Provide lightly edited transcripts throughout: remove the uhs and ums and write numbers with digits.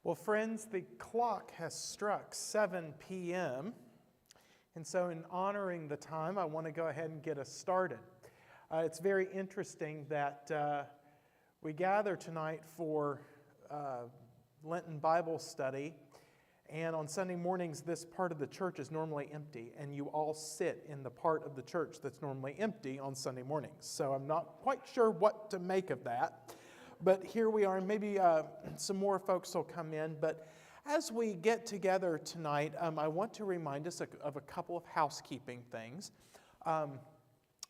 Well, friends, the clock has struck 7 p.m., and so in honoring the time, I want to go ahead and get us started. It's very interesting that we gather tonight for Lenten Bible study, and on Sunday mornings, this part of the church is normally empty, and you all sit in the part of the church that's normally empty on Sunday mornings. So I'm not quite sure what to make of that. But here we are, and maybe some more folks will come in. But as we get together tonight, I want to remind us of a couple of housekeeping things.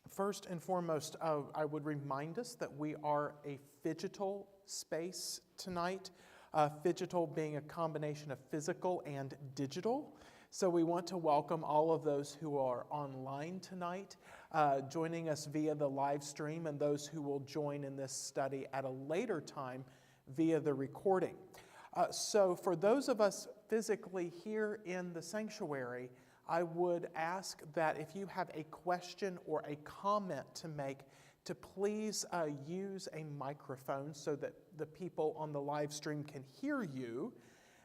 First and foremost, I would remind us that we are a phygital space tonight. Phygital being a combination of physical and digital. So we want to welcome all of those who are online tonight, joining us via the live stream, and those who will join in this study at a later time via the recording. So for those of us physically here in the sanctuary, I would ask that if you have a question or a comment to make, to please use a microphone so that the people on the live stream can hear you.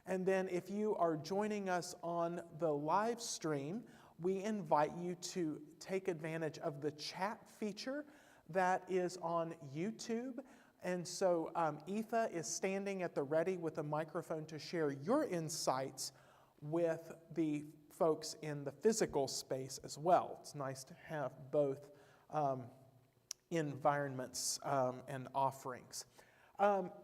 And then if you are joining us on the live stream, we invite you to take advantage of the chat feature that is on YouTube. And so Etha is standing at the ready with a microphone to share your insights with the folks in the physical space as well. It's nice to have both environments and offerings.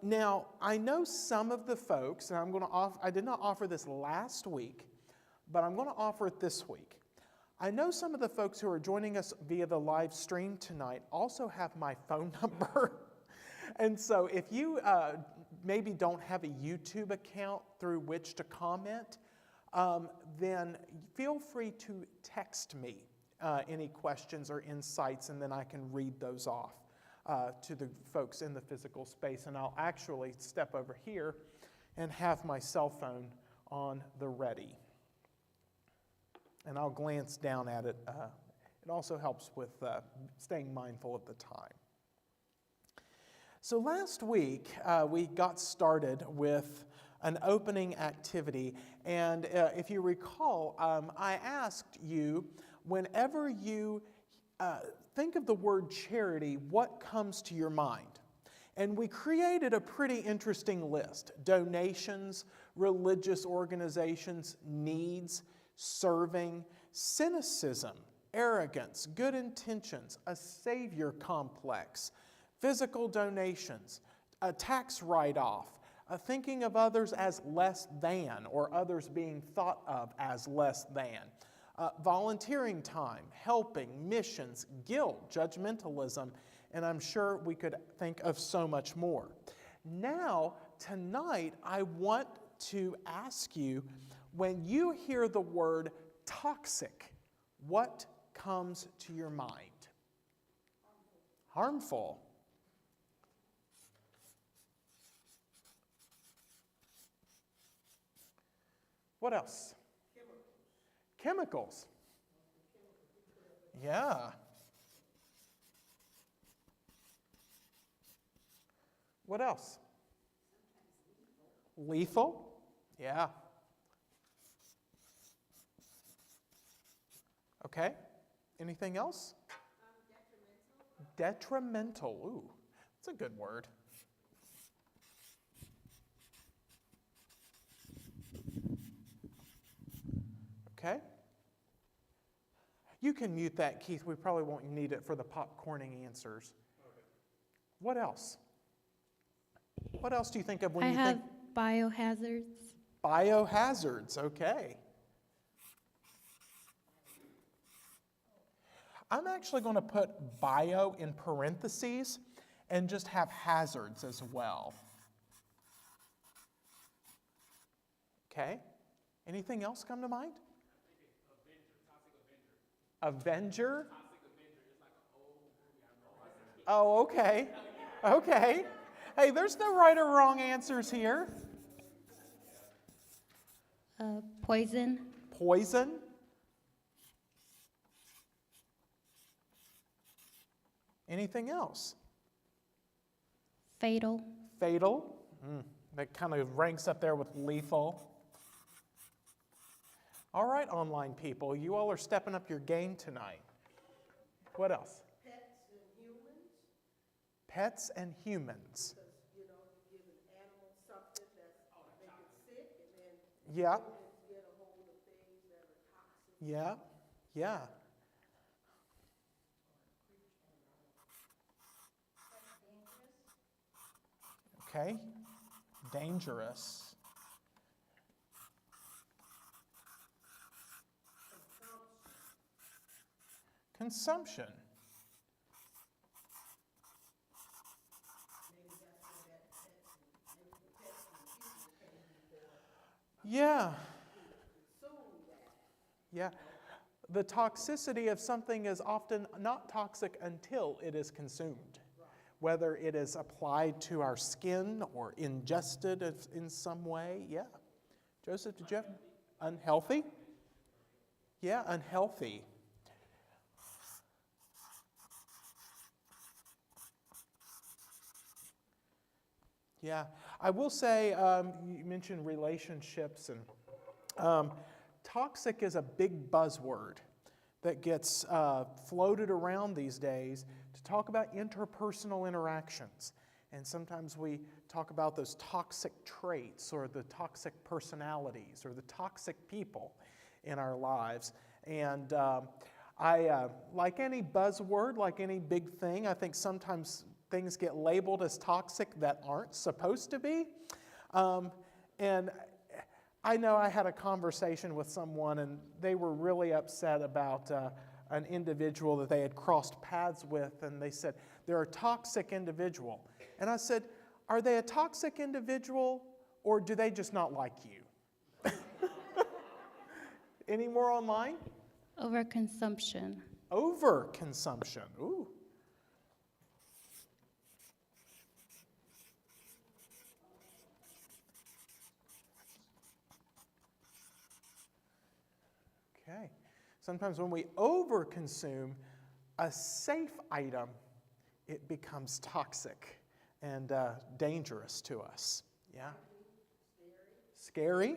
Now, I know some of the folks, and I did not offer this last week, but I'm going to offer it this week. I know some of the folks who are joining us via the live stream tonight also have my phone number. And so if you maybe don't have a YouTube account through which to comment, then feel free to text me any questions or insights, and then I can read those off to the folks in the physical space. And I'll actually step over here and have my cell phone on the ready. And I'll glance down at it. It also helps with staying mindful of the time. So last week, we got started with an opening activity. And if you recall, I asked you, whenever you think of the word charity, what comes to your mind? And we created a pretty interesting list. Donations, religious organizations, needs, serving, cynicism, arrogance, good intentions, a savior complex, physical donations, a tax write-off, thinking of others as less than, or others being thought of as less than, volunteering time, helping, missions, guilt, judgmentalism, and I'm sure we could think of so much more. Now, tonight, I want to ask you, when you hear the word toxic, what comes to your mind? Harmful. What else? Chemicals. Yeah. What else? Lethal. Yeah. Okay. Anything else? Detrimental. Ooh, that's a good word. Okay. You can mute that, Keith. We probably won't need it for the popcorning answers. Okay. What else? What else do you think of when you think? I have biohazards. Biohazards, okay. I'm actually going to put bio in parentheses and just have hazards as well. Okay. Anything else come to mind? Avenger? Oh, okay. Okay. Hey, there's no right or wrong answers here. Poison. Poison? Anything else? Fatal. Fatal? that kind of ranks up there with lethal. All right, online people, you all are stepping up your game tonight. What else? Pets and humans, Pets and humans. because, you know, you give an animal something that's make it sick, and then Yeah, humans get a hold of things that are toxic. yeah, yeah. Okay, dangerous. Consumption. Yeah. Yeah. The toxicity of something is often not toxic until it is consumed. Whether it is applied to our skin or ingested in some way. Yeah. Joseph, did you have unhealthy? Yeah, unhealthy. Yeah, I will say, you mentioned relationships, and toxic is a big buzzword that gets floated around these days to talk about interpersonal interactions. And sometimes we talk about those toxic traits or the toxic personalities or the toxic people in our lives. And like any buzzword, like any big thing, I think sometimes things get labeled as toxic that aren't supposed to be. And I know I had a conversation with someone, and they were really upset about an individual that they had crossed paths with, and they said, they're a toxic individual. And I said, are they a toxic individual, or do they just not like you? Any more online? Overconsumption. Overconsumption. Ooh. Okay. Sometimes when we overconsume a safe item, it becomes toxic and dangerous to us. Yeah? Scary?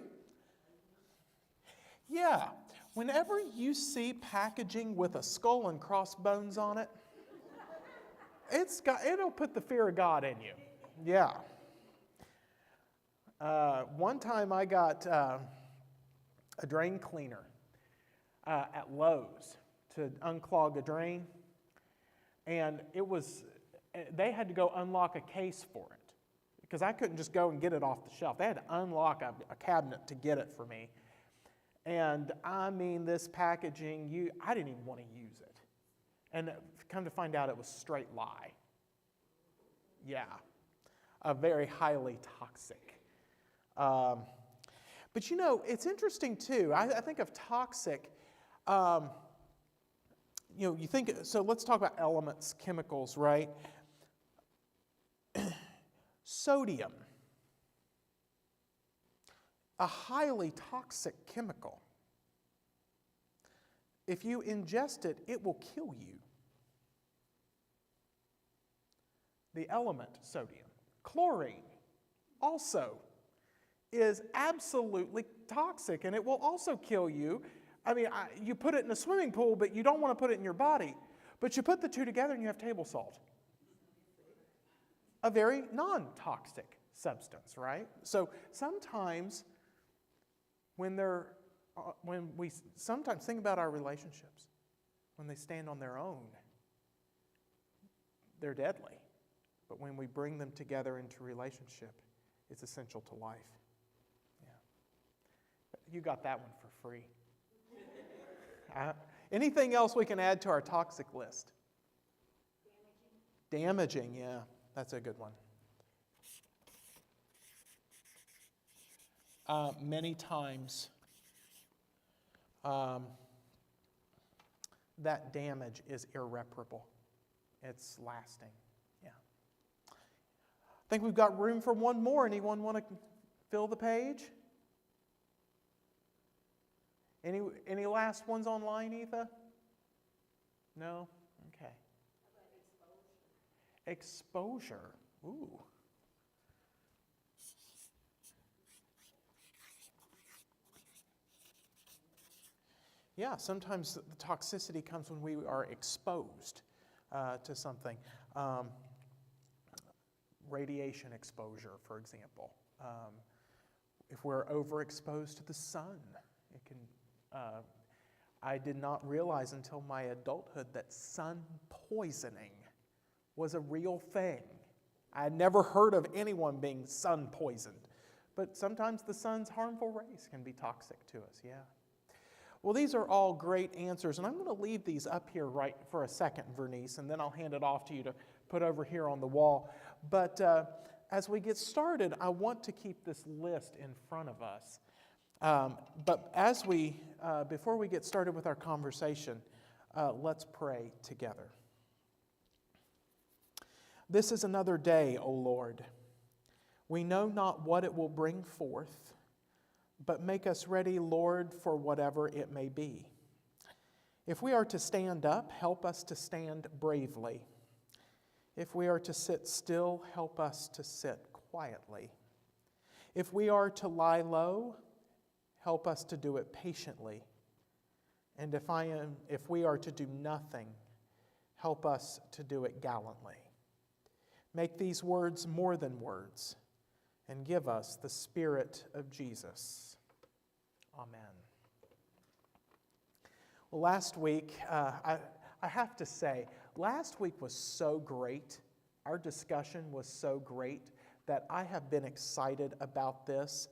Yeah. Whenever you see packaging with a skull and crossbones on it, it'll put the fear of God in you. Yeah. One time I got a drain cleaner at Lowe's to unclog a drain, and they had to go unlock a case for it because I couldn't just go and get it off the shelf. They had to unlock a cabinet to get it for me. And I mean, this packaging, I didn't even want to use it. And come to find out, it was straight lie. Yeah, a very highly toxic. But you know, it's interesting too. I think of toxic. You think, so let's talk about elements, chemicals, right? Sodium, a highly toxic chemical. If you ingest it, it will kill you. The element sodium. Chlorine also is absolutely toxic, and it will also kill you. I mean, you put it in a swimming pool, but you don't want to put it in your body. But you put the two together and you have table salt. A very non-toxic substance, right? So sometimes when we sometimes think about our relationships, when they stand on their own, they're deadly. But when we bring them together into relationship, it's essential to life. Yeah. You got that one for free. Anything else we can add to our toxic list? Damaging, yeah. That's a good one. Many times, that damage is irreparable. It's lasting. Yeah. I think we've got room for one more. Anyone want to fill the page? Any last ones online, Etha? No? Okay. Exposure. Ooh. Yeah, sometimes the toxicity comes when we are exposed to something. Radiation exposure, for example. If we're overexposed to the sun, it can. I did not realize until my adulthood that sun poisoning was a real thing. I had never heard of anyone being sun poisoned, but sometimes the sun's harmful rays can be toxic to us. Yeah. Well, these are all great answers, and I'm going to leave these up here right for a second, Vernice, and then I'll hand it off to you to put over here on the wall. But as we get started, I want to keep this list in front of us. But before we get started with our conversation, let's pray together. This is another day, O Lord. We know not what it will bring forth, but make us ready, Lord, for whatever it may be. If we are to stand up, help us to stand bravely. If we are to sit still, help us to sit quietly. If we are to lie low, help us to do it patiently. And if we are to do nothing, help us to do it gallantly. Make these words more than words, and give us the Spirit of Jesus. Amen. Well, last week, I have to say, last week was so great. Our discussion was so great that I have been excited about this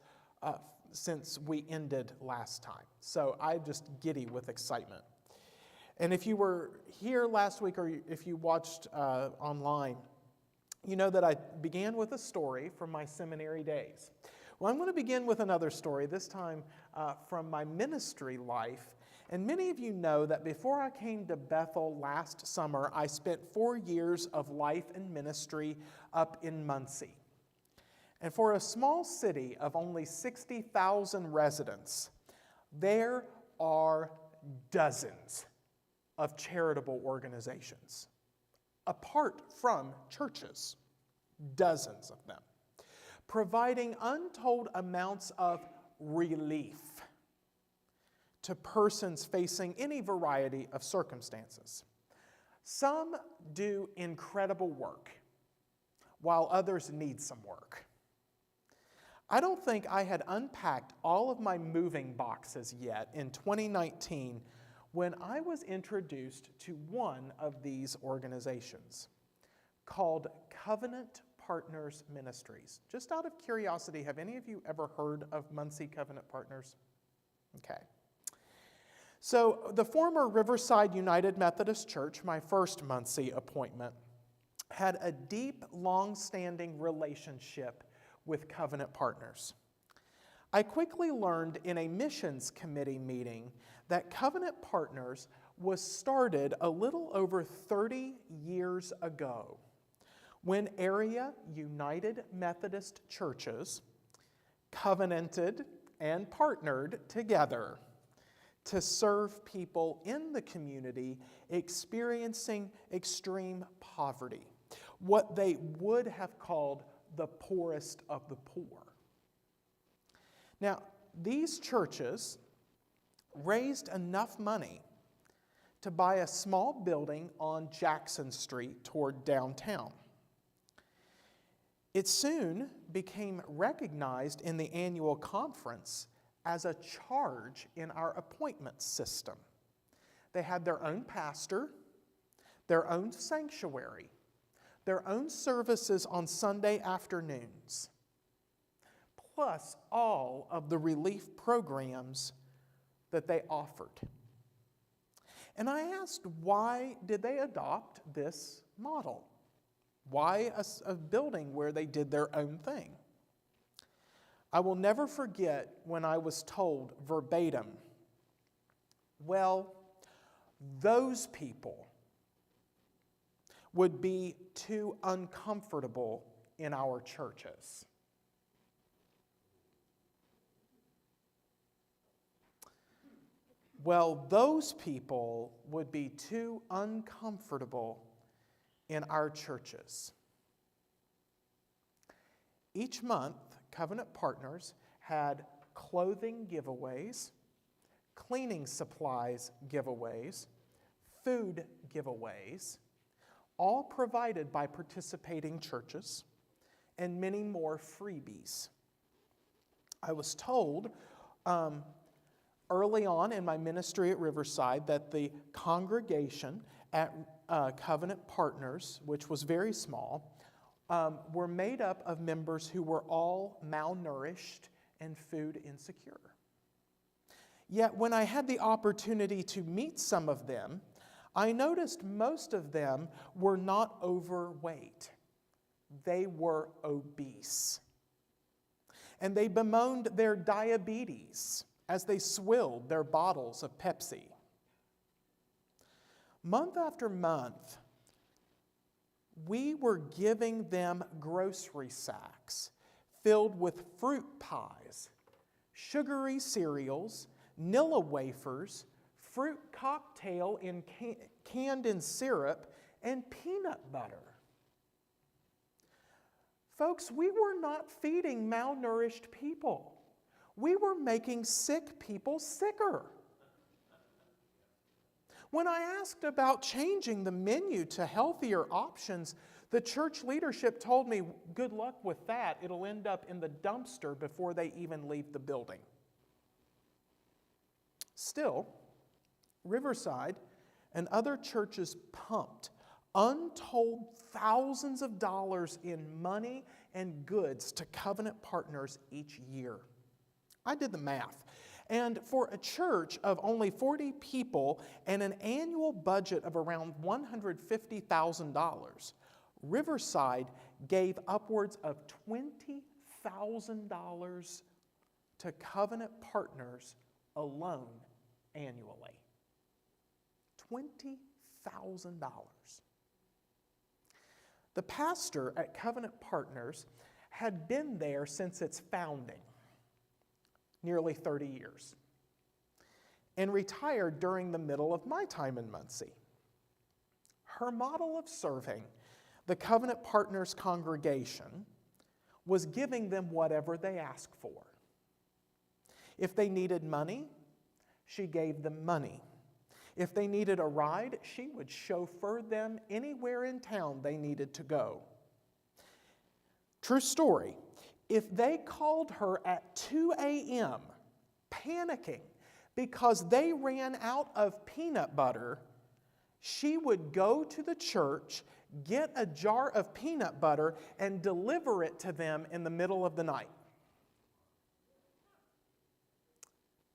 since we ended last time. So I'm just giddy with excitement. And if you were here last week or if you watched online, you know that I began with a story from my seminary days. Well, I'm going to begin with another story, this time from my ministry life. And many of you know that before I came to Bethel last summer, I spent 4 years of life and ministry up in Muncie. And for a small city of only 60,000 residents, there are dozens of charitable organizations, apart from churches, dozens of them, providing untold amounts of relief to persons facing any variety of circumstances. Some do incredible work, while others need some work. I don't think I had unpacked all of my moving boxes yet in 2019 when I was introduced to one of these organizations called Covenant Partners Ministries. Just out of curiosity, have any of you ever heard of Muncie Covenant Partners? Okay. So the former Riverside United Methodist Church, my first Muncie appointment, had a deep, long-standing relationship with Covenant Partners. I quickly learned in a missions committee meeting that Covenant Partners was started a little over 30 years ago when area United Methodist churches covenanted and partnered together to serve people in the community experiencing extreme poverty, what they would have called the poorest of the poor. Now, these churches raised enough money to buy a small building on Jackson Street toward downtown. It soon became recognized in the annual conference as a charge in our appointment system. They had their own pastor, their own sanctuary, their own services on Sunday afternoons, plus all of the relief programs that they offered. And I asked, why did they adopt this model? Why a building where they did their own thing? I will never forget when I was told verbatim, well, those people would be too uncomfortable in our churches. Well, those people would be too uncomfortable in our churches. Each month, Covenant Partners had clothing giveaways, cleaning supplies giveaways, food giveaways, all provided by participating churches, and many more freebies. I was told early on in my ministry at Riverside that the congregation at Covenant Partners, which was very small, were made up of members who were all malnourished and food insecure. Yet when I had the opportunity to meet some of them, I noticed most of them were not overweight. They were obese. And they bemoaned their diabetes as they swilled their bottles of Pepsi. Month after month, we were giving them grocery sacks filled with fruit pies, sugary cereals, Nilla wafers, fruit cocktail canned in syrup, and peanut butter. Folks, we were not feeding malnourished people. We were making sick people sicker. When I asked about changing the menu to healthier options, the church leadership told me, good luck with that. It'll end up in the dumpster before they even leave the building. Still, Riverside and other churches pumped untold thousands of dollars in money and goods to Covenant Partners each year. I did the math. And for a church of only 40 people and an annual budget of around $150,000, Riverside gave upwards of $20,000 to Covenant Partners alone annually. $20,000. The pastor at Covenant Partners had been there since its founding, nearly 30 years, and retired during the middle of my time in Muncie. Her model of serving the Covenant Partners congregation was giving them whatever they asked for. If they needed money, she gave them money. If they needed a ride, she would chauffeur them anywhere in town they needed to go. True story. If they called her at 2 a.m., panicking because they ran out of peanut butter, she would go to the church, get a jar of peanut butter, and deliver it to them in the middle of the night.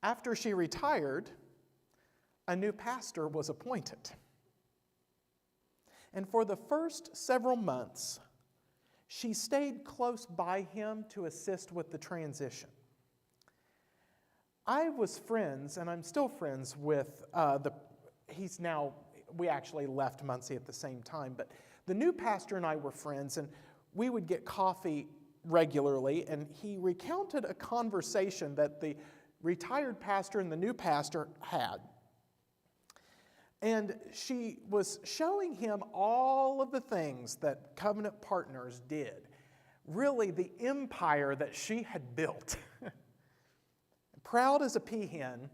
After she retired, a new pastor was appointed. And for the first several months, she stayed close by him to assist with the transition. I was friends, and I'm still friends with we actually left Muncie at the same time, but the new pastor and I were friends, and we would get coffee regularly, and he recounted a conversation that the retired pastor and the new pastor had. And she was showing him all of the things that Covenant Partners did, really the empire that she had built. Proud as a peahen,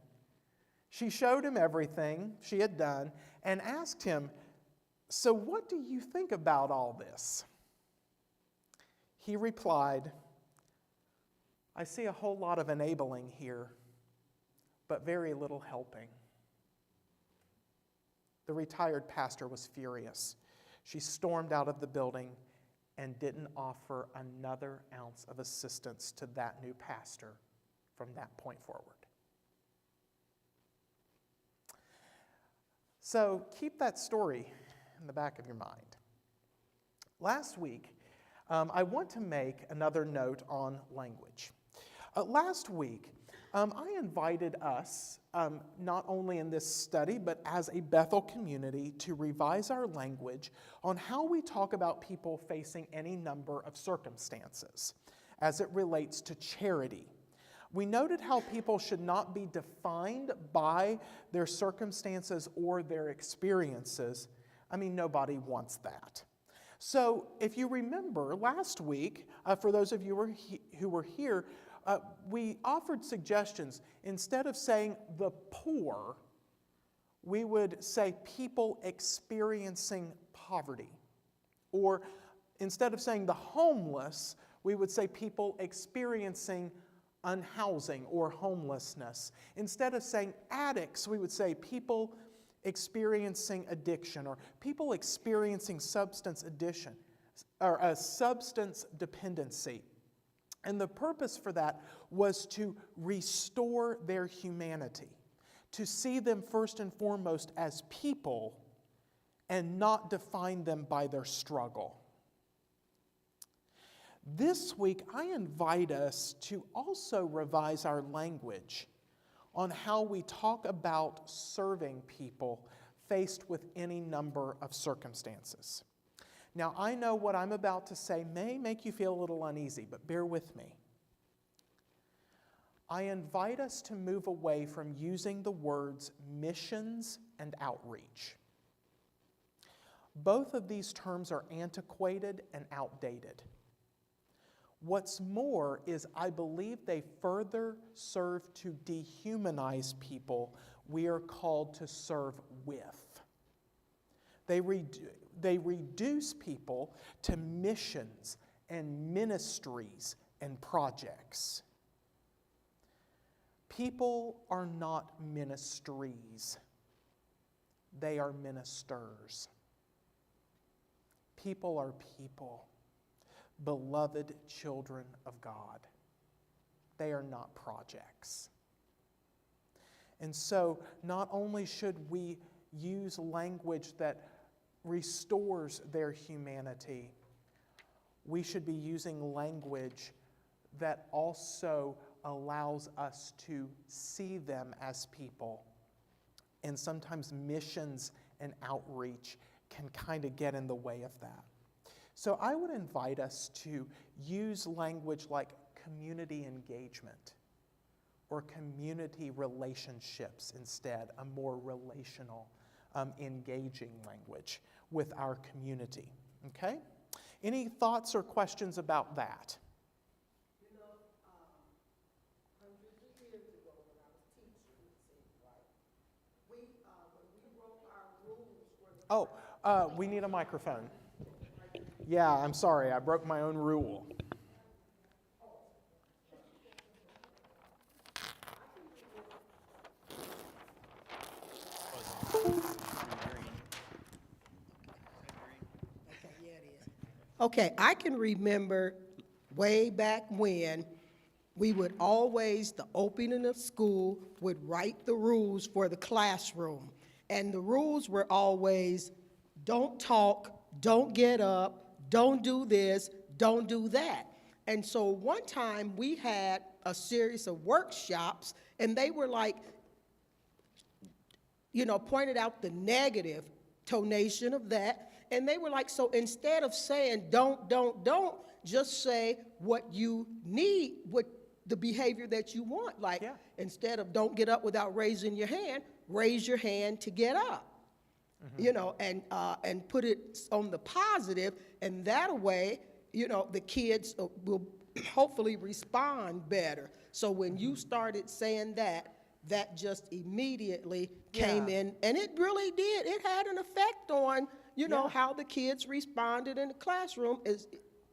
she showed him everything she had done and asked him, "So what do you think about all this?" He replied, "I see a whole lot of enabling here, but very little helping." The retired pastor was furious. She stormed out of the building and didn't offer another ounce of assistance to that new pastor from that point forward. So keep that story in the back of your mind. Last week, I want to make another note on language. Last week, I invited us, not only in this study, but as a Bethel community, to revise our language on how we talk about people facing any number of circumstances as it relates to charity. We noted how people should not be defined by their circumstances or their experiences. I mean, nobody wants that. So if you remember, last week, for those of you who were here, we offered suggestions. Instead of saying the poor, we would say people experiencing poverty. Or instead of saying the homeless, we would say people experiencing unhousing or homelessness. Instead of saying addicts, we would say people experiencing addiction or people experiencing substance addiction or a substance dependency. And the purpose for that was to restore their humanity, to see them first and foremost as people and not define them by their struggle. This week, I invite us to also revise our language on how we talk about serving people faced with any number of circumstances. Now, I know what I'm about to say may make you feel a little uneasy, but bear with me. I invite us to move away from using the words missions and outreach. Both of these terms are antiquated and outdated. What's more is I believe they further serve to dehumanize people we are called to serve with. They reduce people to missions and ministries and projects. People are not ministries. They are ministers. People are people. Beloved children of God. They are not projects. And so, not only should we use language that restores their humanity, we should be using language that also allows us to see them as people. And sometimes missions and outreach can kind of get in the way of that. So I would invite us to use language like community engagement or community relationships instead, a more relational, engaging language with our community. Okay? Any thoughts or questions about that? You know, hundreds of years ago when I was teaching, it seems like, when we wrote our rules for the We need a microphone. Yeah, I'm sorry, I broke my own rule. Okay, I can remember way back when we would always, the opening of school, would write the rules for the classroom. And the rules were always, don't talk, don't get up, don't do this, don't do that. And so one time we had a series of workshops, and they were like, pointed out the negative tonation of that. And they were like, so instead of saying don't, just say what you need, what the behavior that you want. Like, instead of don't get up without raising your hand, raise your hand to get up. And put it on the positive, and that way, the kids will hopefully respond better. So when you started saying that, that just immediately came in, and it really did. It had an effect on, how the kids responded in the classroom, is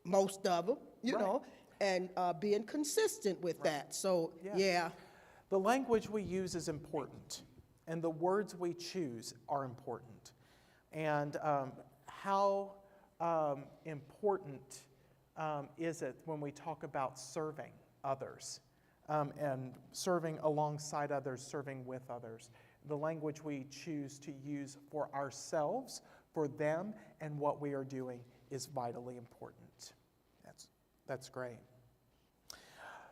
most of them, know, and being consistent with that. So, The language we use is important, and the words we choose are important. And how important is it when we talk about serving others and serving alongside others, serving with others? The language we choose to use for ourselves, for them, and what we are doing is vitally important. That's great.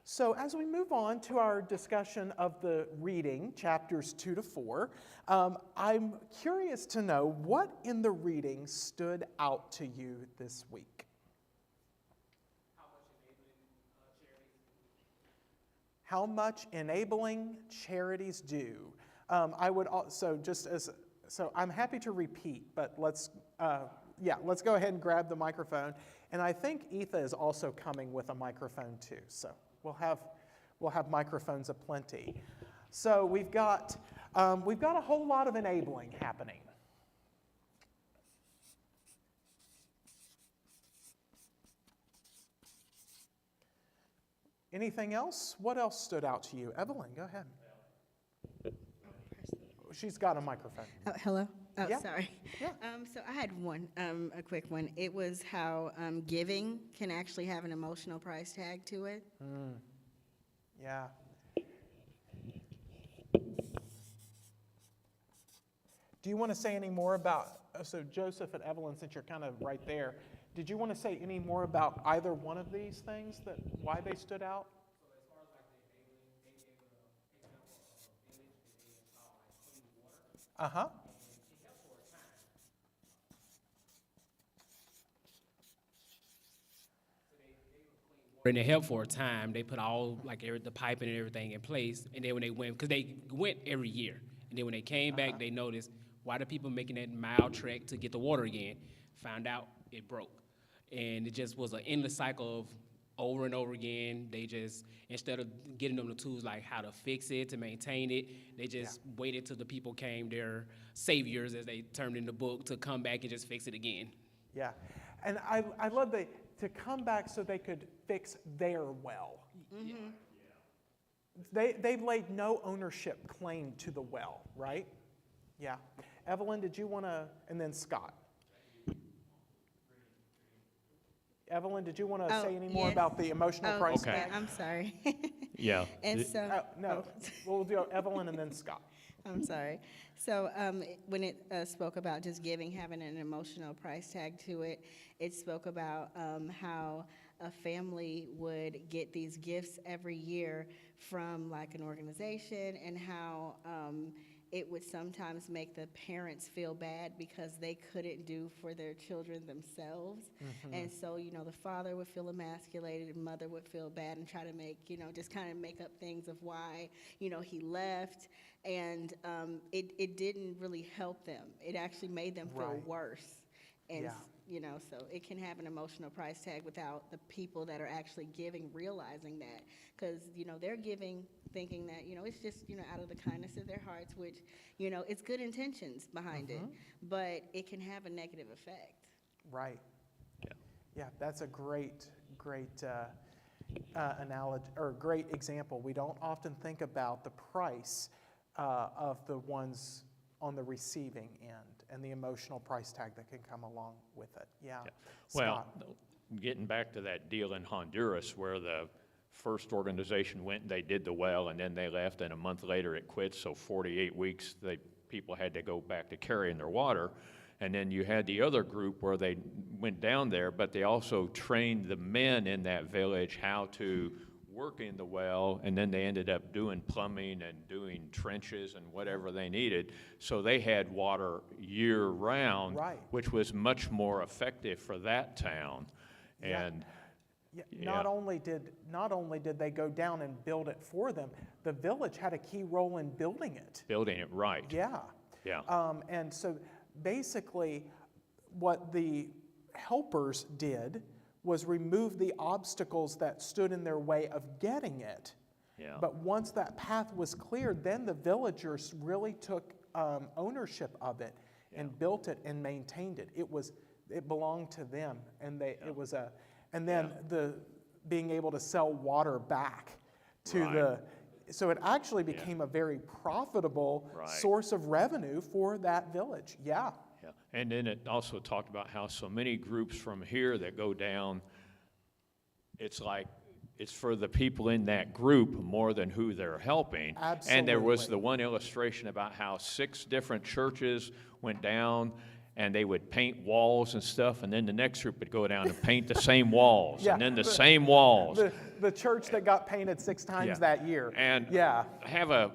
So as we move on to our discussion of the reading, chapters 2 to 4, I'm curious to know what in the reading stood out to you this week. How much enabling charities do? I would also so I'm happy to repeat, but let's go ahead and grab the microphone. And I think Etha is also coming with a microphone too. So we'll have we'll have microphones aplenty. So we've got a whole lot of enabling happening. Anything else? What else stood out to you? Evelyn, go ahead. She's got a microphone. Oh, hello? Oh, Yeah. sorry. Yeah. So I had one, a quick one. It was how giving can actually have an emotional price tag to it. Yeah. Do you want to say any more about, so Joseph and Evelyn, since you're kind of right there, did you want to say any more about either one of these things, that why they stood out? So as far as like the enabling, they gave an example of a village that they installed like clean water, Uh-huh. and it helped for a time. So they gave them clean water. And it helped for a time. They put all like the piping and everything in place, and then when they went, because they went every year, and then when they came back, they noticed why the people making that mile trek to get the water again. Found out it broke. And it just was an endless cycle of over and over again. They just, instead of getting them the tools like how to fix it, to maintain it, they just waited till the people came, their saviors, as they termed in the book, to come back and just fix it again. Yeah. And I love to come back so they could fix their well. Mm-hmm. They've laid no ownership claim to the well, right? Yeah. Evelyn, did you want to, and then Scott. Evelyn, did you want to Oh, say any more yes. about the emotional Oh, price yeah, tag? I'm sorry. Yeah. And so, No, we'll do Evelyn and then Scott. I'm sorry. So when it spoke about just giving having an emotional price tag to it, it spoke about how a family would get these gifts every year from like an organization, and how it would sometimes make the parents feel bad because they couldn't do for their children themselves. And so, you know, the father would feel emasculated, and mother would feel bad and try to make, you know, just kind of make up things of why, you know, he left. And it didn't really help them. It actually made them feel Right. worse. And, Yeah. you know, so it can have an emotional price tag without the people that are actually giving realizing that. Because, you know, they're giving thinking that, you know, it's just, you know, out of the kindness of their hearts, which, you know, it's good intentions behind it, but it can have a negative effect. Right. Yeah. Yeah, that's a great analogy, or great example. We don't often think about the price of the ones on the receiving end and the emotional price tag that can come along with it. Yeah. Well, Scott. getting back to that deal in Honduras where the first organization went and they did the well, and then they left, and a month later it quit, so 48 weeks people had to go back to carrying their water. And then you had the other group where they went down there, but they also trained the men in that village how to work in the well, and then they ended up doing plumbing and doing trenches and whatever they needed. So they had water year round, Right. which was much more effective for that town. Yeah. And Yeah, yeah. not only did they go down and build it for them, the village had a key role in building it. building it right. Yeah. Yeah. And so basically, what the helpers did was remove the obstacles that stood in their way of getting it. Yeah. But once that path was cleared, then the villagers really took ownership of it and built it and maintained it. It belonged to them, and the being able to sell water back to Right. so it actually became a very profitable Right. source of revenue for that village. Yeah. Yeah. And then it also talked about how so many groups from here that go down, it's like it's for the people in that group more than who they're helping. And there was Absolutely. the one illustration about how 6 different churches went down and they would paint walls and stuff, and then the next group would go down and paint the same walls, Yeah, and then the same walls. The church that got painted 6 times Yeah. that year. And yeah. I have a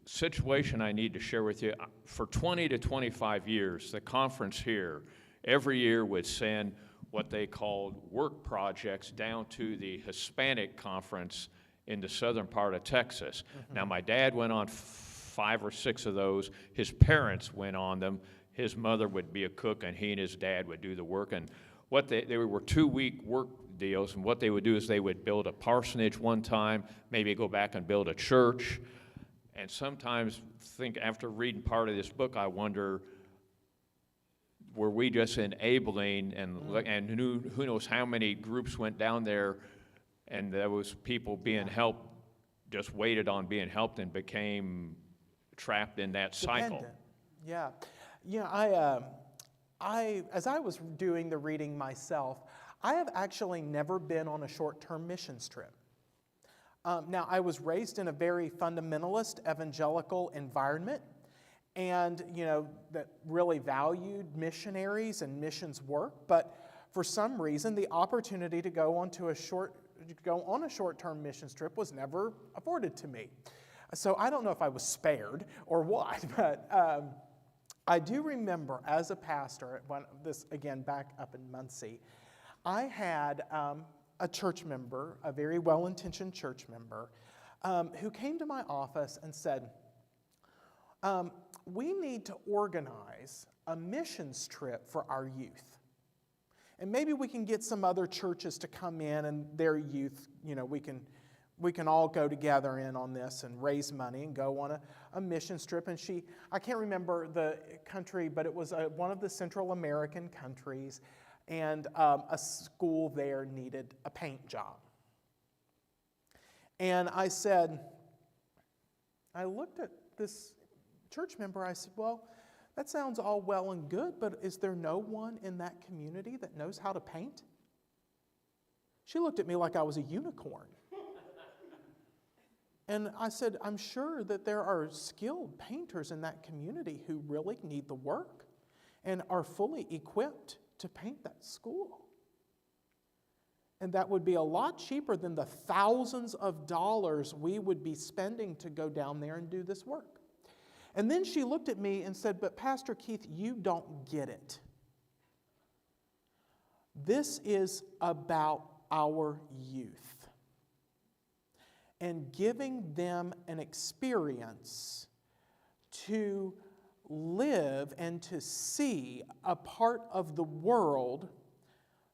situation I need to share with you. For 20 to 25 years, the conference here every year would send what they called work projects down to the Hispanic conference in the southern part of Texas. Now, my dad went on 5 or 6 of those. His parents went on them. His mother would be a cook, and he and his dad would do the work. And they were 2-week work deals. And what they would do is they would build a parsonage one time, maybe go back and build a church. And sometimes after reading part of this book, I wonder, were we just enabling, and who knows how many groups went down there, and there was people being helped, just waited on being helped, and became trapped in that cycle. Dependent. Yeah. Yeah, as I was doing the reading myself, I have actually never been on a short-term missions trip. Now, I was raised in a very fundamentalist evangelical environment, and that really valued missionaries and missions work. But for some reason, the opportunity to go on a short-term missions trip was never afforded to me. So I don't know if I was spared or what, but I do remember as a pastor, back up in Muncie, I had a church member, a very well-intentioned church member, who came to my office and said, we need to organize a missions trip for our youth. And maybe we can get some other churches to come in and their youth, we can all go together in on this and raise money and go on a missions trip. And I can't remember the country, but it was one of the Central American countries, and a school there needed a paint job. And I looked at this church member, I said, well, that sounds all well and good, but is there no one in that community that knows how to paint? She looked at me like I was a unicorn. And I said, I'm sure that there are skilled painters in that community who really need the work and are fully equipped to paint that school. And that would be a lot cheaper than the thousands of dollars we would be spending to go down there and do this work. And then she looked at me and said, but Pastor Keith, you don't get it. This is about our youth and giving them an experience to live and to see a part of the world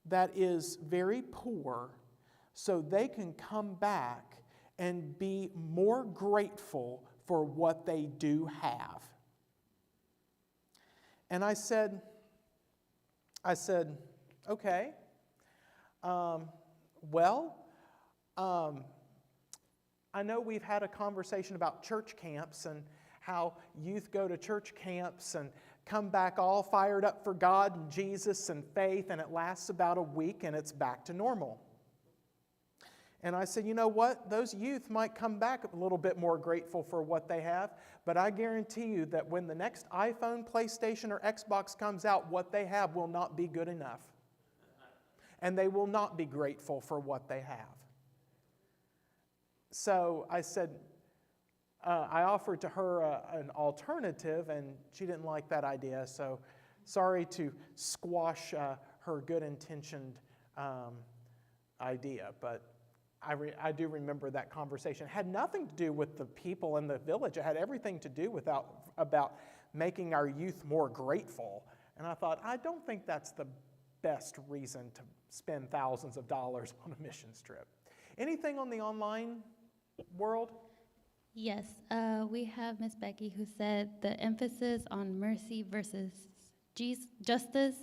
that is very poor, so they can come back and be more grateful for what they do have. And I said, okay, I know we've had a conversation about church camps and how youth go to church camps and come back all fired up for God and Jesus and faith, and it lasts about a week and it's back to normal. And I said, you know what? Those youth might come back a little bit more grateful for what they have, but I guarantee you that when the next iPhone, PlayStation, or Xbox comes out, what they have will not be good enough. And they will not be grateful for what they have. So I said, I offered to her an alternative, and she didn't like that idea, so sorry to squash her good-intentioned idea, but I do remember that conversation. It had nothing to do with the people in the village. It had everything to do about making our youth more grateful. And I thought, I don't think that's the best reason to spend thousands of dollars on a missions trip. Anything on the online world? Yes, we have Miss Becky who said the emphasis on mercy versus justice,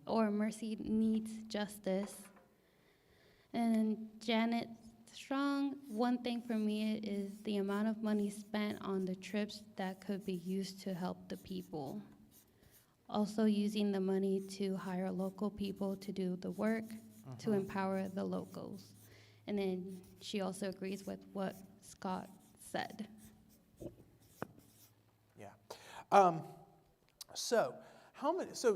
or mercy needs justice. And Janet Strong, one thing for me is the amount of money spent on the trips that could be used to help the people. Also using the money to hire local people to do the work, to empower the locals. And then she also agrees with what Scott said. Yeah. So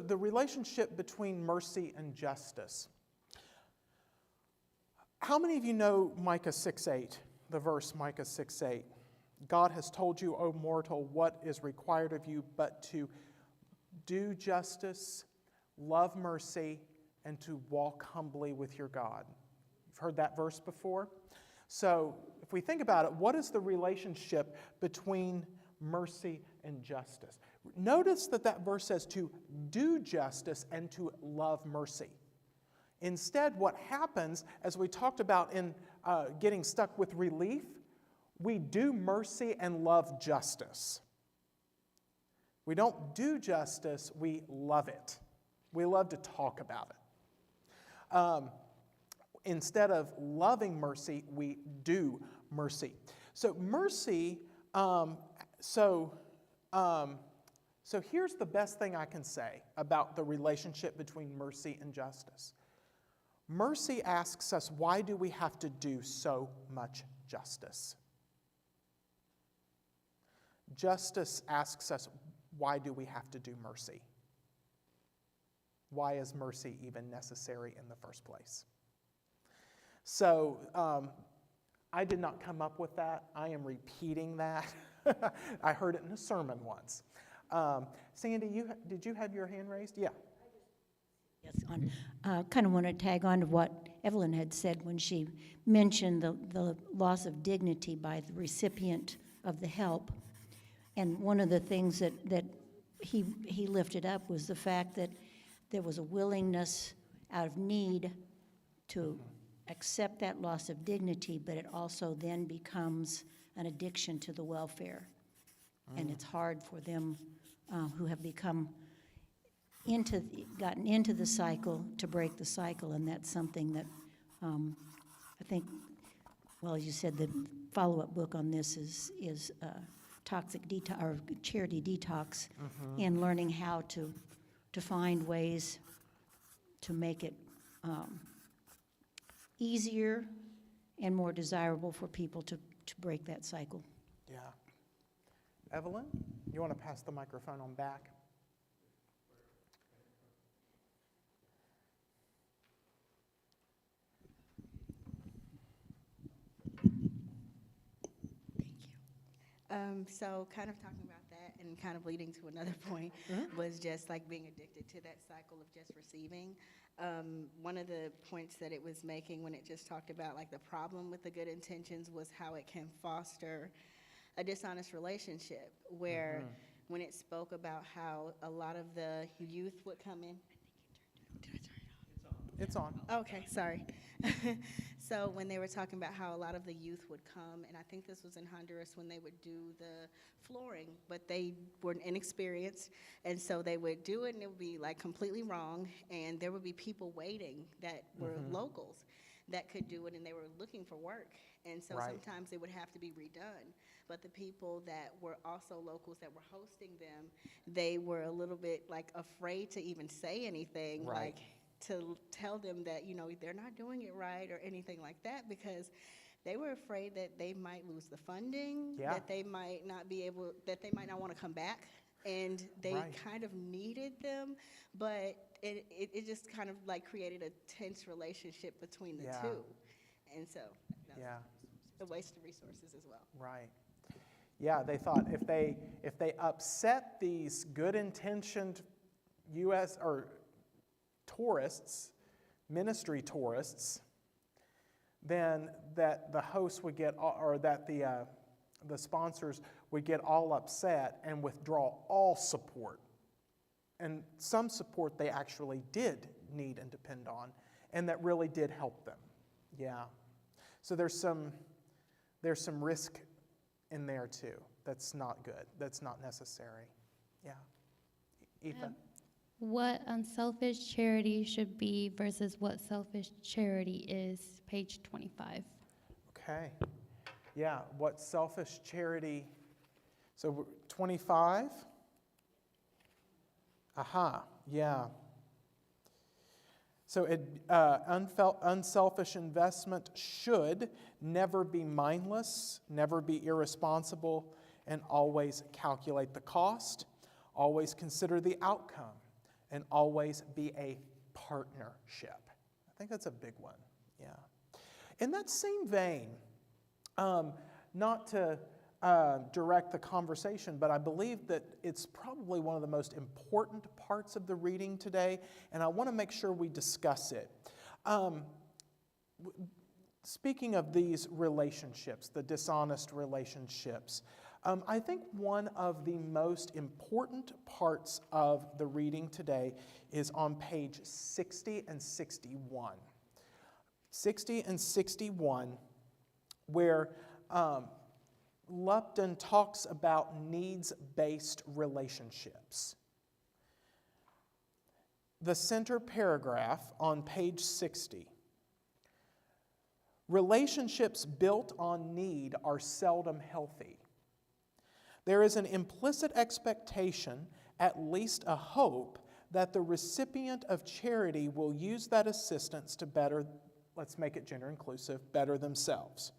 the relationship between mercy and justice. How many of you know Micah 6:8, the verse Micah 6:8? God has told you, O mortal, what is required of you but to do justice, love mercy, and to walk humbly with your God. You've heard that verse before? So if we think about it, what is the relationship between mercy and justice? Notice that verse says to do justice and to love mercy. Instead, what happens, as we talked about in getting stuck with relief, we do mercy and love justice. We don't do justice, we love it. We love to talk about it. Instead of loving mercy, we do mercy. So mercy, so here's the best thing I can say about the relationship between mercy and justice. Mercy asks us, why do we have to do so much justice? Justice asks us, why do we have to do mercy? Why is mercy even necessary in the first place? So I did not come up with that. I am repeating that. I heard it in a sermon once. Sandy, did you have your hand raised? Yeah. Yes, kind of want to tag on to what Evelyn had said when she mentioned the loss of dignity by the recipient of the help. And one of the things that he lifted up was the fact that there was a willingness out of need to accept that loss of dignity, but it also then becomes an addiction to the welfare. And it's hard for them who have gotten into the cycle to break the cycle, and that's something that I think, well, as you said, the follow-up book on this is toxic detox or charity detox, and learning how to find ways to make it easier and more desirable for people to break that cycle. Yeah. Evelyn, you want to pass the microphone on back? So kind of talking about that and kind of leading to another point was just like being addicted to that cycle of just receiving. One of the points that it was making when it just talked about like the problem with the good intentions was how it can foster a dishonest relationship where when it spoke about how a lot of the youth would come in. Did I turn it on? It's on. Okay, sorry. So when they were talking about how a lot of the youth would come, and I think this was in Honduras when they would do the flooring, but they were inexperienced, and so they would do it and it would be like completely wrong, and there would be people waiting that were locals that could do it, and they were looking for work, and so Right. sometimes it would have to be redone. But the people that were also locals that were hosting them, they were a little bit like afraid to even say anything, Right. like to tell them that, you know, they're not doing it right or anything like that, because they were afraid that they might lose the funding, Yeah. that they might not be able, that they might not want to come back, and they Right. kind of needed them, but it just kind of like created a tense relationship between the Yeah. two. And so that's Yeah. a waste of resources as well. Right. Yeah, they thought if they upset these good-intentioned U.S. or tourists, ministry tourists, then that the hosts would get, or that the sponsors would get all upset and withdraw all support. And some support they actually did need and depend on, and that really did help them. Yeah. So there's some risk in there too. That's not good. That's not necessary. Yeah. Ethan? What unselfish charity should be versus what selfish charity is, page 25. Okay. Yeah, what selfish charity. So 25. Aha, yeah. So unselfish investment should never be mindless, never be irresponsible, and always calculate the cost, always consider the outcome, and always be a partnership. I think that's a big one, yeah. In that same vein, not to direct the conversation, but I believe that it's probably one of the most important parts of the reading today, and I want to make sure we discuss it. Speaking of these relationships, the dishonest relationships, I think one of the most important parts of the reading today is on page 60 and 61. 60 and 61, where Lupton talks about needs-based relationships. The center paragraph on page 60. Relationships built on need are seldom healthy. There is an implicit expectation, at least a hope, that the recipient of charity will use that assistance to better, let's make it gender inclusive, better themselves.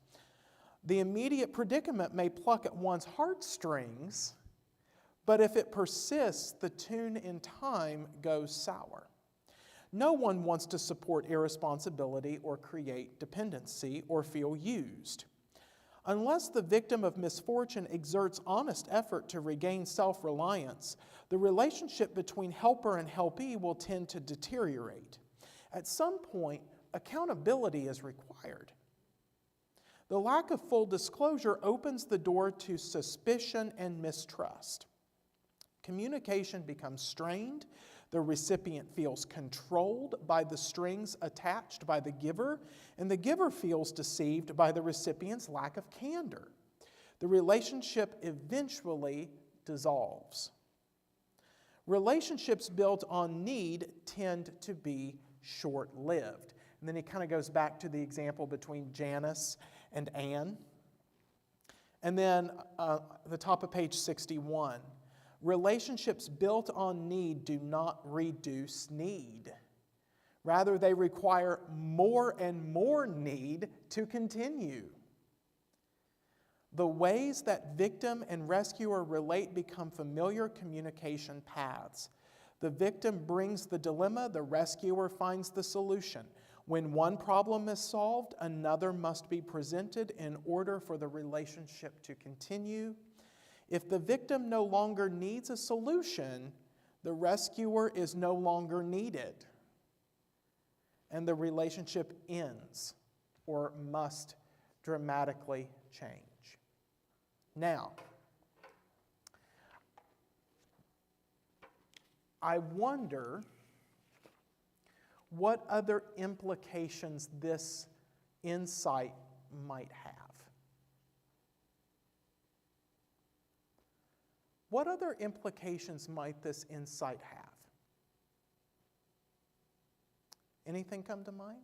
The immediate predicament may pluck at one's heartstrings, but if it persists, the tune in time goes sour. No one wants to support irresponsibility or create dependency or feel used. Unless the victim of misfortune exerts honest effort to regain self-reliance, the relationship between helper and helpee will tend to deteriorate. At some point, accountability is required. The lack of full disclosure opens the door to suspicion and mistrust. Communication becomes strained. The recipient feels controlled by the strings attached by the giver, and the giver feels deceived by the recipient's lack of candor. The relationship eventually dissolves. Relationships built on need tend to be short-lived. And then he kind of goes back to the example between Janice and Anne. And then the top of page 61. Relationships built on need do not reduce need. Rather, they require more and more need to continue. The ways that victim and rescuer relate become familiar communication paths. The victim brings the dilemma, the rescuer finds the solution. When one problem is solved, another must be presented in order for the relationship to continue. If the victim no longer needs a solution, the rescuer is no longer needed, and the relationship ends or must dramatically change. Now, I wonder what other implications this insight might have. What other implications might this insight have? Anything come to mind?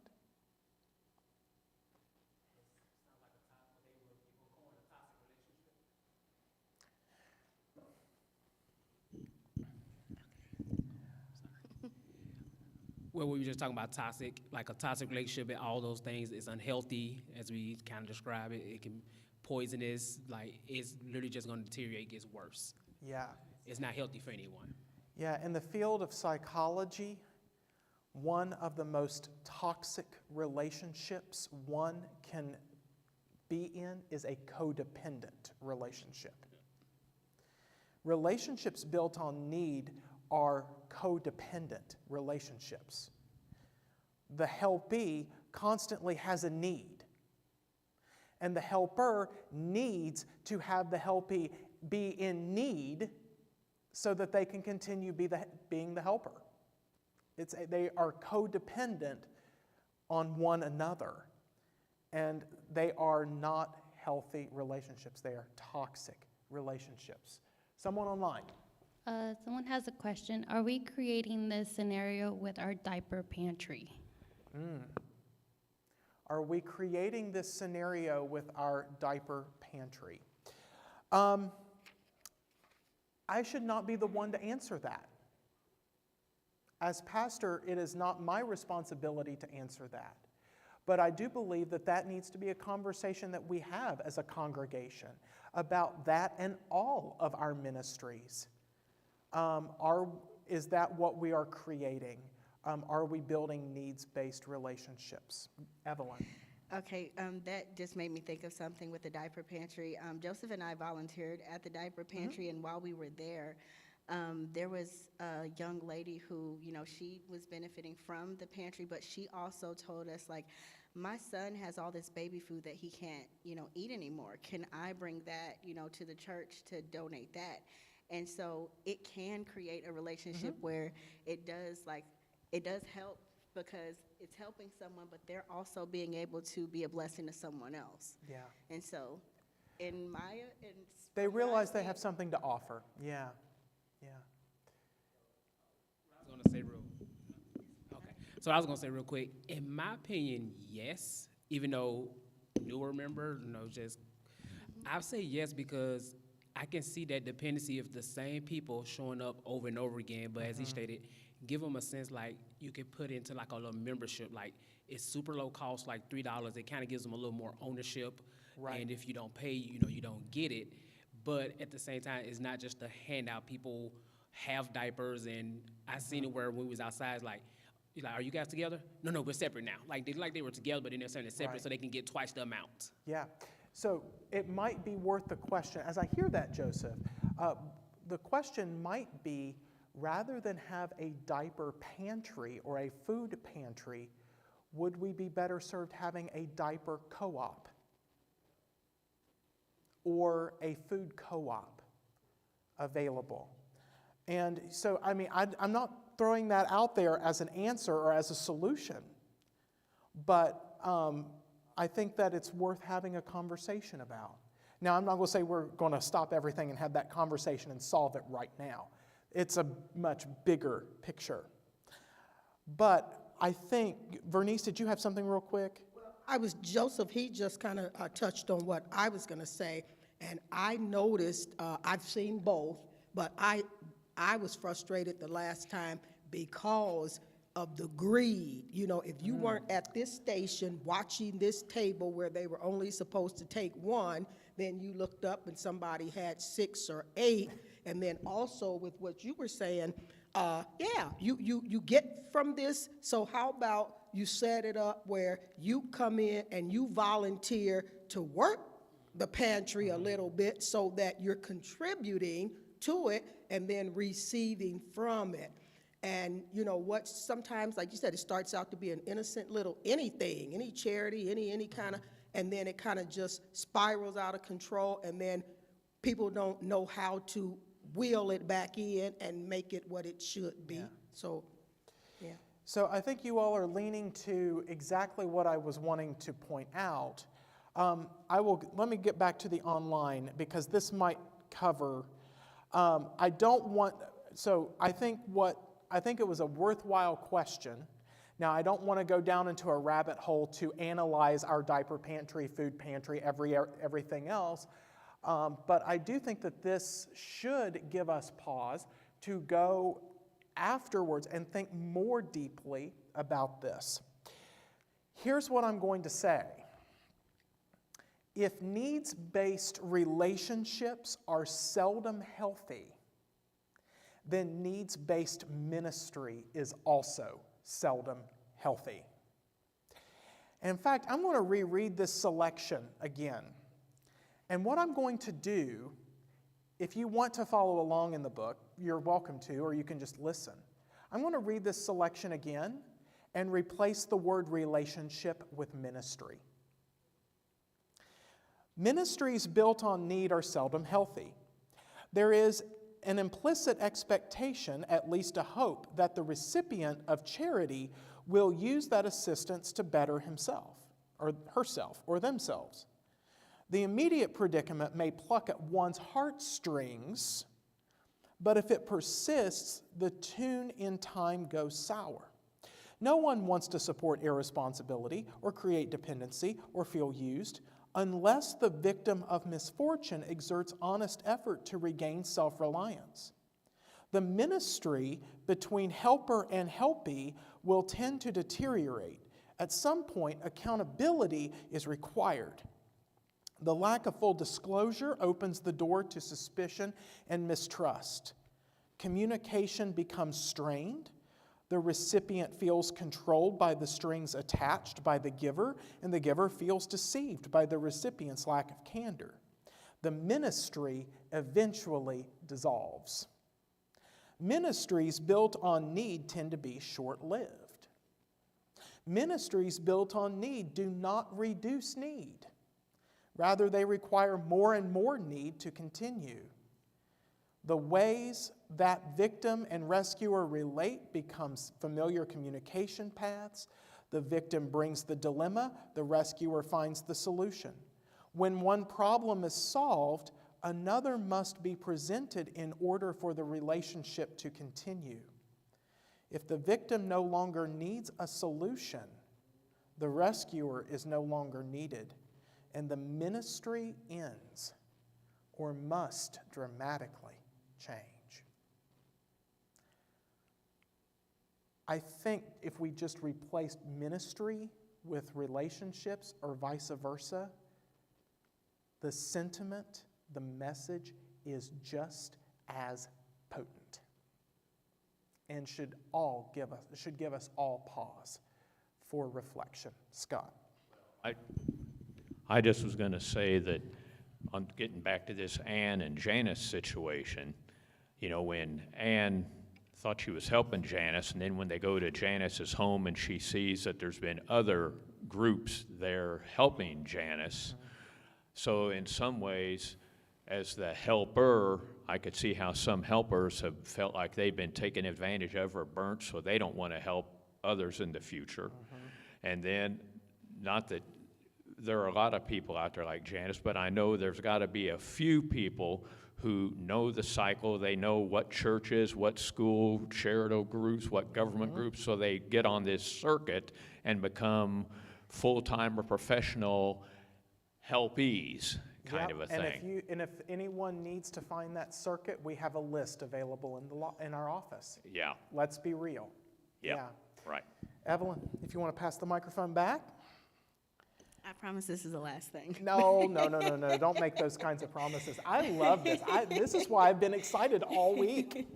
Well, we were just talking about toxic, like a toxic relationship and all those things is unhealthy, as we kind of describe it. It can poisonous, like it's literally just going to deteriorate, gets worse. Yeah. It's not healthy for anyone. Yeah, in the field of psychology, one of the most toxic relationships one can be in is a codependent relationship. Relationships built on need are codependent relationships. The helpee constantly has a need, and the helper needs to have the helpee be in need so that they can continue being the helper. They are codependent on one another, and they are not healthy relationships. They are toxic relationships. Someone online. Someone has a question. Are we creating this scenario with our diaper pantry? Are we creating this scenario with our diaper pantry? I should not be the one to answer that. As pastor, it is not my responsibility to answer that. But I do believe that that needs to be a conversation that we have as a congregation about that and all of our ministries. Is that what we are creating? Are we building needs-based relationships? Evelyn. Okay, that just made me think of something with the diaper pantry. Joseph and I volunteered at the diaper pantry, and while we were there, There was a young lady who, she was benefiting from the pantry, but she also told us, like, my son has all this baby food that he can't, eat anymore. Can I bring that, to the church to donate that? And so it can create a relationship where it does help, because it's helping someone, but they're also being able to be a blessing to someone else. Yeah. And so, They realize they have something to offer. Yeah. Yeah. I was gonna say okay. So I was gonna say real quick. In my opinion, yes. Even though newer member, I'll say yes because I can see that dependency of the same people showing up over and over again. But as he stated, give them a sense like you can put into like a little membership. Like it's super low cost, like $3. It kind of gives them a little more ownership. Right. And if you don't pay, you don't get it. But at the same time, it's not just a handout. People have diapers, and I seen it where when we was outside, it's like, are you guys together? No, we're separate now. Like they were together, but then they're saying they're separate, Right. so they can get twice the amount. Yeah. So it might be worth the question, as I hear that, Joseph, the question might be, rather than have a diaper pantry or a food pantry, would we be better served having a diaper co-op or a food co-op available? And so, I mean, I'm not throwing that out there as an answer or as a solution, but I think that it's worth having a conversation about. Now, I'm not going to say we're going to stop everything and have that conversation and solve it right now. It's a much bigger picture. But I think, Vernice, did you have something real quick? Joseph, he just kind of touched on what I was going to say, and I noticed, I've seen both, but I was frustrated the last time because of the greed. If you weren't at this station watching this table where they were only supposed to take one, then you looked up and somebody had 6 or 8. And then also with what you were saying, you get from this, so how about you set it up where you come in and you volunteer to work the pantry a little bit so that you're contributing to it and then receiving from it. And what sometimes, like you said, it starts out to be an innocent little anything, any charity, any kind of, and then it kind of just spirals out of control, and then people don't know how to wheel it back in and make it what it should be. Yeah. So, yeah. So I think you all are leaning to exactly what I was wanting to point out. Let me get back to the online because this might cover. I think it was a worthwhile question. Now, I don't want to go down into a rabbit hole to analyze our diaper pantry, food pantry, everything else. But I do think that this should give us pause to go afterwards and think more deeply about this. Here's what I'm going to say. If needs-based relationships are seldom healthy, then needs-based ministry is also seldom healthy. And in fact, I'm going to reread this selection again. And what I'm going to do, if you want to follow along in the book, you're welcome to, or you can just listen. I'm going to read this selection again and replace the word relationship with ministry. Ministries built on need are seldom healthy. There is an implicit expectation, at least a hope, that the recipient of charity will use that assistance to better himself, or herself, or themselves. The immediate predicament may pluck at one's heartstrings, but if it persists, the tune in time goes sour. No one wants to support irresponsibility or create dependency or feel used unless the victim of misfortune exerts honest effort to regain self-reliance. The ministry between helper and helpee will tend to deteriorate. At some point, accountability is required. The lack of full disclosure opens the door to suspicion and mistrust. Communication becomes strained. The recipient feels controlled by the strings attached by the giver, and the giver feels deceived by the recipient's lack of candor. The ministry eventually dissolves. Ministries built on need tend to be short-lived. Ministries built on need do not reduce need. Rather, they require more and more need to continue. The ways that victim and rescuer relate becomes familiar communication paths. The victim brings the dilemma, the rescuer finds the solution. When one problem is solved, another must be presented in order for the relationship to continue. If the victim no longer needs a solution, the rescuer is no longer needed, and the ministry ends or must dramatically change. I think if we just replaced ministry with relationships or vice versa, the sentiment, the message is just as potent and should give us all pause for reflection. Scott. I just was going to say that on getting back to this Ann and Janice situation, you know, when Ann thought she was helping Janice, and then when they go to Janice's home and she sees that there's been other groups there helping Janice. So in some ways, as the helper, I could see how some helpers have felt like they've been taken advantage of or burnt, so they don't want to help others in the future. And then, not that there are a lot of people out there like Janice, but I know there's got to be a few people who know the cycle. They know what churches, what school, charitable groups, what government groups, so they get on this circuit and become full-time or professional helpees kind of a thing. And if anyone needs to find that circuit, we have a list available in our office. Yeah. Let's be real. Yep. Yeah. Right. Evelyn, if you want to pass the microphone back. I promise this is the last thing. No. Don't make those kinds of promises. I love this. This is why I've been excited all week.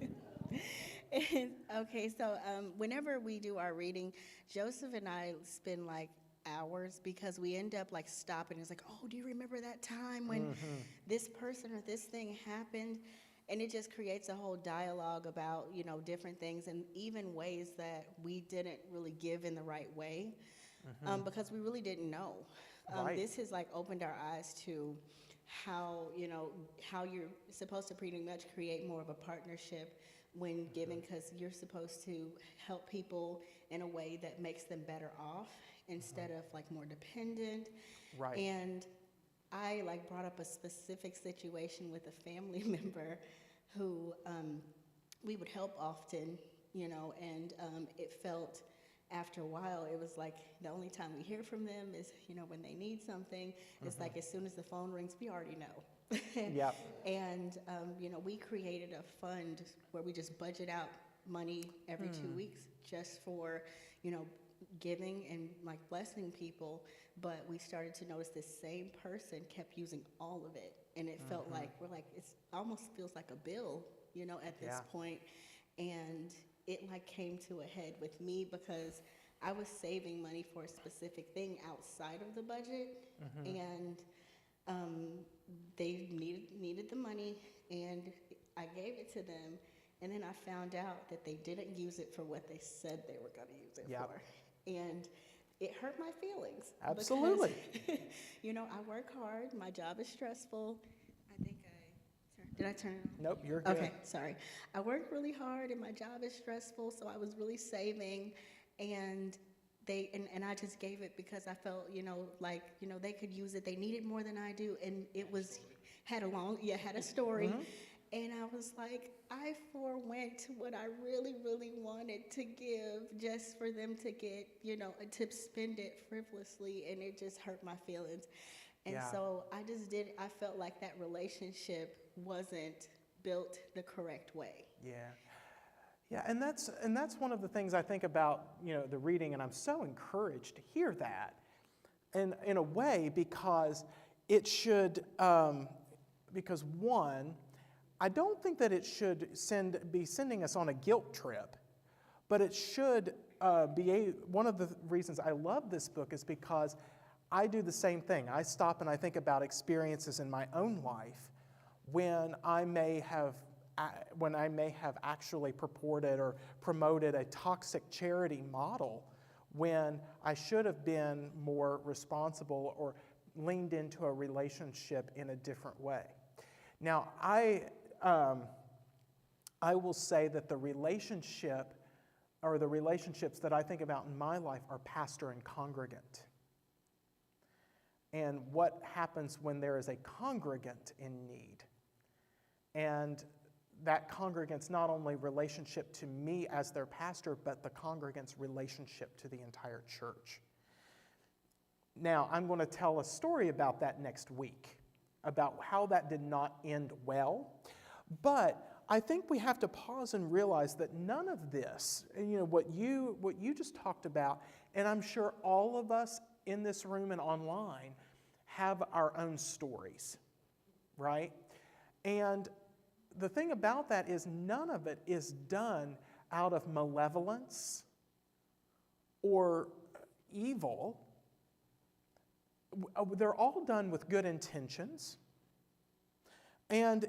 Okay, so whenever we do our reading, Joseph and I spend like hours because we end up like stopping. It's like, oh, do you remember that time when this person or this thing happened? And it just creates a whole dialogue about, you know, different things and even ways that we didn't really give in the right way because we really didn't know. Right. This has like opened our eyes to how, you know, how you're supposed to pretty much create more of a partnership when giving, because you're supposed to help people in a way that makes them better off instead of like more dependent. Right. And I like brought up a specific situation with a family member who we would help often, you know, and it felt after a while, it was like the only time we hear from them is, you know, when they need something. It's like as soon as the phone rings, we already know. Yep. And, you know, we created a fund where we just budget out money every 2 weeks just for, you know, giving and like blessing people. But we started to notice this same person kept using all of it. And it felt like, we're like, it's almost feels like a bill, you know, at this point. And it like came to a head with me because I was saving money for a specific thing outside of the budget. And they needed the money, and I gave it to them, and then I found out that they didn't use it for what they said they were going to use it for. And it hurt my feelings. Absolutely. Because, you know, I work hard, my job is stressful. Did I turn it on? Nope, you're good. Okay, sorry. I work really hard and my job is stressful, so I was really saving, and and I just gave it because I felt, you know, like, you know, they could use it. They need it more than I do, and it had a story. And I was like, I forwent what I really, really wanted to give just for them to get, you know, to spend it frivolously, and it just hurt my feelings. And so I felt like that relationship wasn't built the correct way. Yeah, and that's one of the things I think about, you know, the reading, and I'm so encouraged to hear that, and in a way because it should, because one, I don't think that it should be sending us on a guilt trip, but it should be one of the reasons I love this book is because I do the same thing. I stop and I think about experiences in my own life when I may have when I may have actually purported or promoted a toxic charity model when I should have been more responsible or leaned into a relationship in a different way. Now, I will say that the relationship or the relationships that I think about in my life are pastor and congregant. And what happens when there is a congregant in need. And that congregant's not only relationship to me as their pastor, but the congregant's relationship to the entire church. Now, I'm going to tell a story about that next week, about how that did not end well. But I think we have to pause and realize that none of this, what you just talked about, and I'm sure all of us in this room and online have our own stories, right? And the thing about that is none of it is done out of malevolence or evil. They're all done with good intentions. And,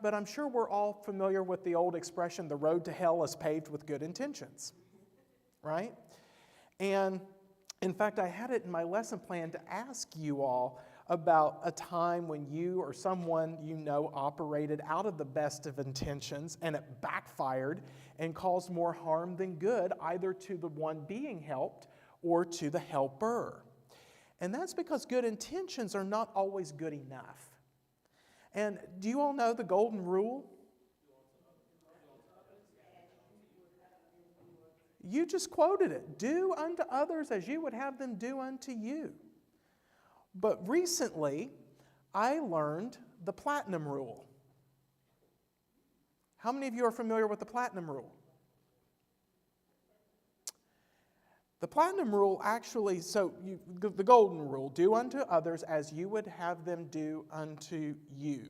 but I'm sure we're all familiar with the old expression, the road to hell is paved with good intentions, right? And in fact, I had it in my lesson plan to ask you all about a time when you or someone operated out of the best of intentions and it backfired and caused more harm than good, either to the one being helped or to the helper. And that's because good intentions are not always good enough. And do you all know the golden rule? You just quoted it. Do unto others as you would have them do unto you. But recently, I learned the platinum rule. How many of you are familiar with the platinum rule? The platinum rule actually, the golden rule, do unto others as you would have them do unto you.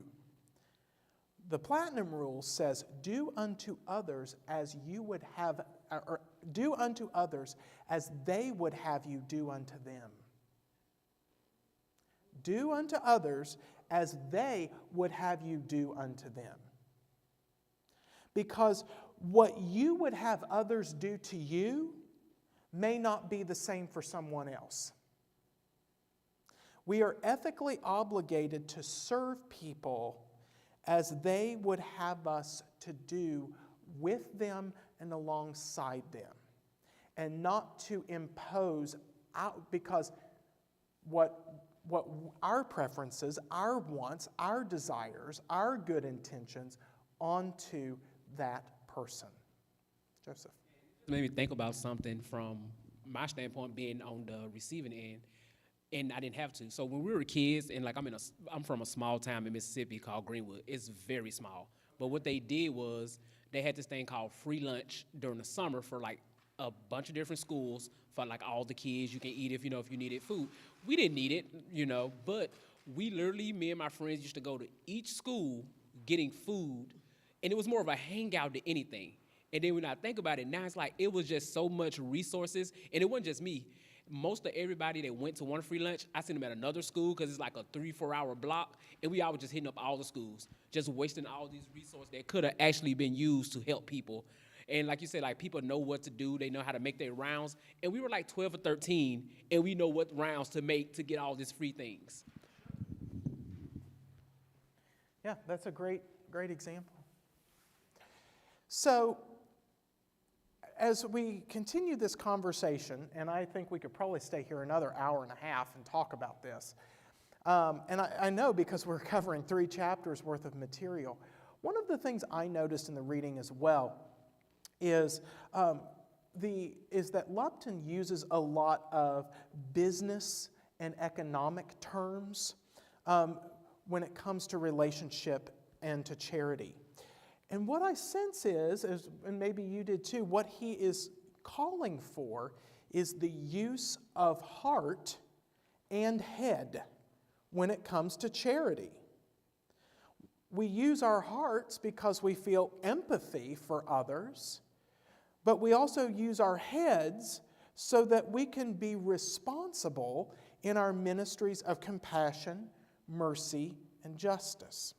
The platinum rule says, do unto others as you would have, or do unto others as they would have you do unto them. Do unto others as they would have you do unto them. Because what you would have others do to you may not be the same for someone else. We are ethically obligated to serve people as they would have us to do with them and alongside them, and not to impose out, because what our preferences, our wants, our desires, our good intentions onto that person. Joseph. It made me think about something from my standpoint, being on the receiving end, and I didn't have to. So when we were kids, and I'm from a small town in Mississippi called Greenwood. It's very small. But what they did was they had this thing called free lunch during the summer for like a bunch of different schools for like all the kids. You can eat if you needed food. We didn't need it, but we literally, me and my friends used to go to each school getting food, and it was more of a hangout than anything. And then when I think about it, now it's like it was just so much resources, and it wasn't just me. Most of everybody that went to one free lunch, I seen them at another school because it's like a 3-4 hour block, and we all were just hitting up all the schools, just wasting all these resources that could have actually been used to help people. And like you said, like people know what to do, they know how to make their rounds, and we were like 12 or 13, and we know what rounds to make to get all these free things. Yeah, that's a great example. So, as we continue this conversation, and I think we could probably stay here another hour and a half and talk about this, and I know because we're covering 3 chapters worth of material, one of the things I noticed in the reading as well is that Lupton uses a lot of business and economic terms when it comes to relationship and to charity. And what I sense is, and maybe you did too, what he is calling for is the use of heart and head when it comes to charity. We use our hearts because we feel empathy for others, but we also use our heads so that we can be responsible in our ministries of compassion, mercy, and justice.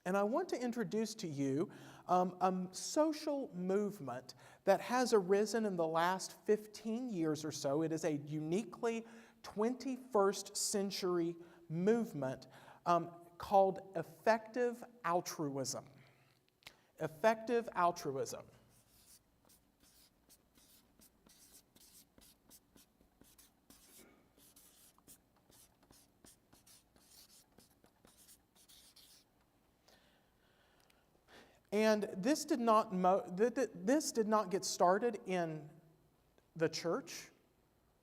And I want to introduce to you a social movement that has arisen in the last 15 years or so. It is a uniquely 21st century movement called effective altruism. Effective altruism. And this did not get started in the church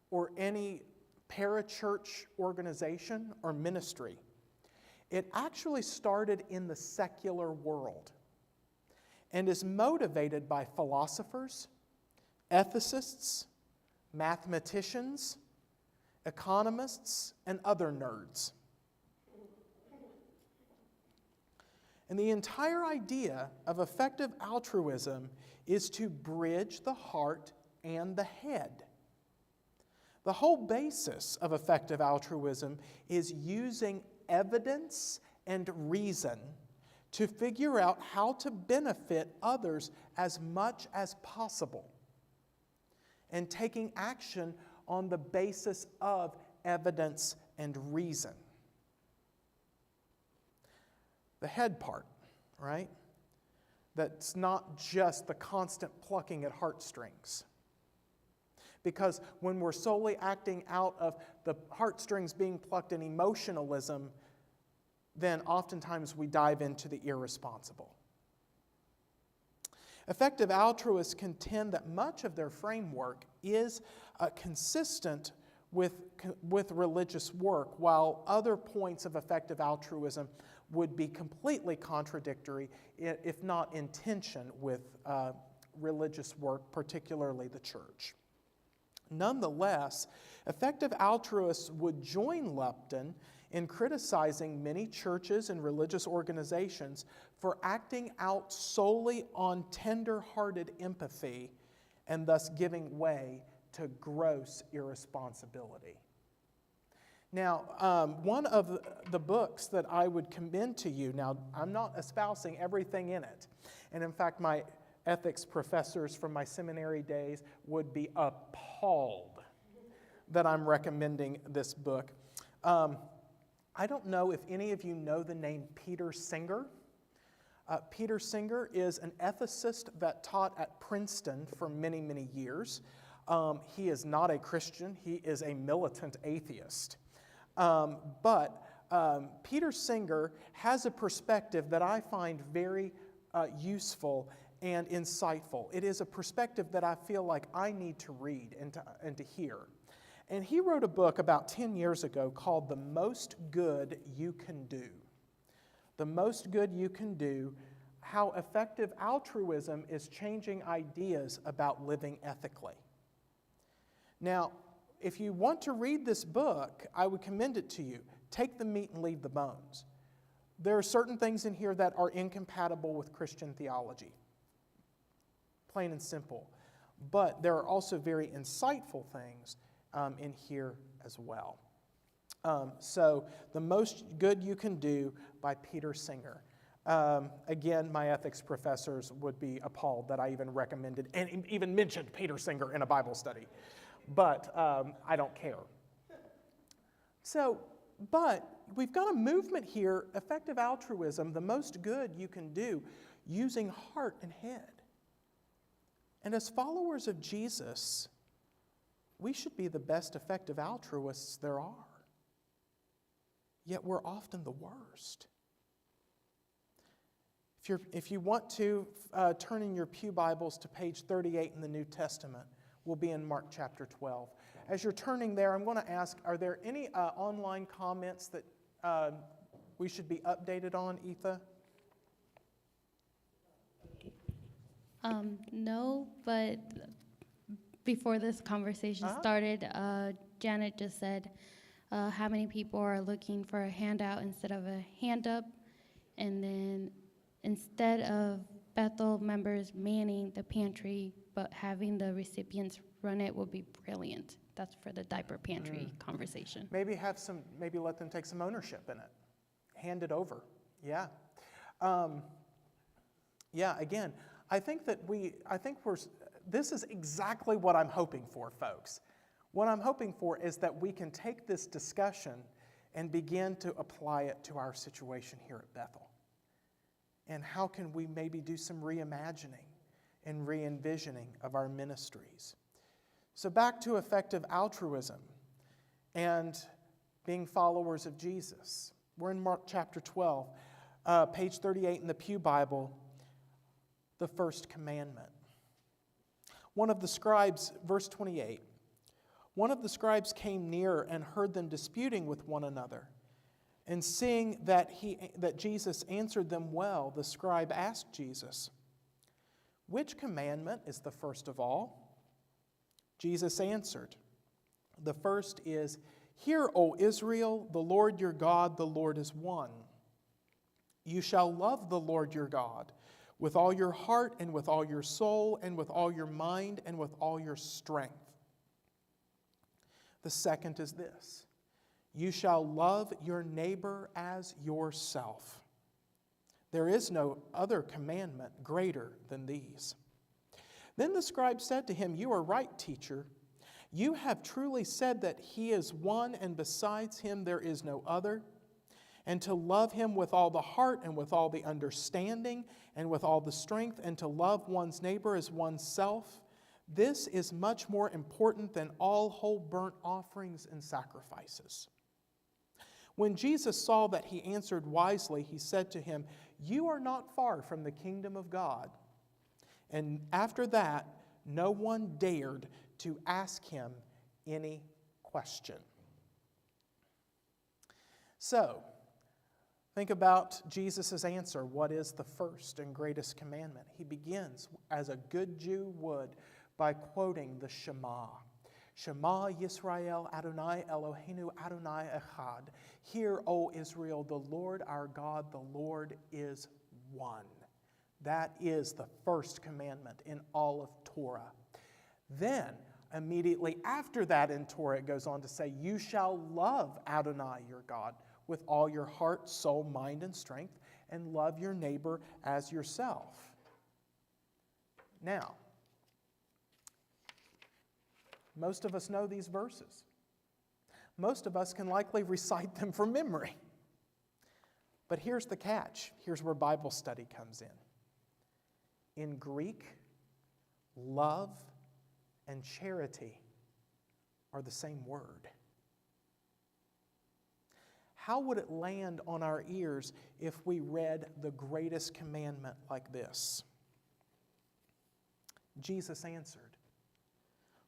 or any parachurch organization or ministry. It actually started in the secular world and is motivated by philosophers, ethicists, mathematicians, economists, and other nerds. And the entire idea of effective altruism is to bridge the heart and the head. The whole basis of effective altruism is using evidence and reason to figure out how to benefit others as much as possible, and taking action on the basis of evidence and reason. The head part, right? That's not just the constant plucking at heartstrings. Because when we're solely acting out of the heartstrings being plucked in emotionalism, then oftentimes we dive into the irresponsible. Effective altruists contend that much of their framework is consistent with religious work, while other points of effective altruism would be completely contradictory, if not in tension with religious work, particularly the church. Nonetheless, effective altruists would join Lupton in criticizing many churches and religious organizations for acting out solely on tender-hearted empathy and thus giving way to gross irresponsibility. Now, one of the books that I would commend to you, now I'm not espousing everything in it, and in fact my ethics professors from my seminary days would be appalled that I'm recommending this book. I don't know if any of you know the name Peter Singer. Peter Singer is an ethicist that taught at Princeton for many, many years. He is not a Christian. He is a militant atheist. But Peter Singer has a perspective that I find very useful and insightful. It is a perspective that I feel like I need to read and to hear. And he wrote a book about 10 years ago called The Most Good You Can Do. The Most Good You Can Do, How Effective Altruism is Changing Ideas About Living Ethically. Now, if you want to read this book, I would commend it to you. Take the meat and leave the bones. There are certain things in here that are incompatible with Christian theology. Plain and simple. But there are also very insightful things in here as well. So, The Most Good You Can Do by Peter Singer. Again, my ethics professors would be appalled that I even recommended and even mentioned Peter Singer in a Bible study. But I don't care. So, but we've got a movement here, effective altruism, the most good you can do, using heart and head. And as followers of Jesus, we should be the best effective altruists there are. Yet we're often the worst. If you want to turn in your pew Bibles to page 38 in the New Testament, we'll be in Mark chapter 12. As you're turning there, I'm going to ask, are there any online comments that we should be updated on, Etha? No, but before this conversation started, Janet just said how many people are looking for a handout instead of a hand up. And then instead of Bethel members manning the pantry, but having the recipients run it would be brilliant. That's for the diaper pantry conversation. Maybe let them take some ownership in it. Hand it over. Yeah. Yeah, again, this is exactly what I'm hoping for, folks. What I'm hoping for is that we can take this discussion and begin to apply it to our situation here at Bethel. And how can we maybe do some reimagining and re-envisioning of our ministries? So back to effective altruism and being followers of Jesus. We're in Mark chapter 12, page 38 in the Pew Bible, the first commandment. One of the scribes, verse 28, one of the scribes came near and heard them disputing with one another. And seeing that Jesus answered them well, the scribe asked Jesus, "Which commandment is the first of all?" Jesus answered, "The first is, 'Hear, O Israel, the Lord your God, the Lord is one. You shall love the Lord your God with all your heart and with all your soul and with all your mind and with all your strength.' The second is this, 'You shall love your neighbor as yourself.' There is no other commandment greater than these." Then the scribe said to him, "You are right, teacher. You have truly said that He is one, and besides Him there is no other. And to love Him with all the heart and with all the understanding and with all the strength, and to love one's neighbor as oneself, this is much more important than all whole burnt offerings and sacrifices." When Jesus saw that he answered wisely, he said to him, "You are not far from the kingdom of God." And after that, no one dared to ask him any question. So, think about Jesus' answer. What is the first and greatest commandment? He begins, as a good Jew would, by quoting the Shema. Shema Yisrael Adonai Eloheinu Adonai Echad. Hear, O Israel, the Lord our God, the Lord is one. That is the first commandment in all of Torah. Then, immediately after that in Torah, it goes on to say, "You shall love Adonai your God with all your heart, soul, mind, and strength, and love your neighbor as yourself." Now, most of us know these verses. Most of us can likely recite them from memory. But here's the catch. Here's where Bible study comes in. In Greek, love and charity are the same word. How would it land on our ears if we read the greatest commandment like this? Jesus answered,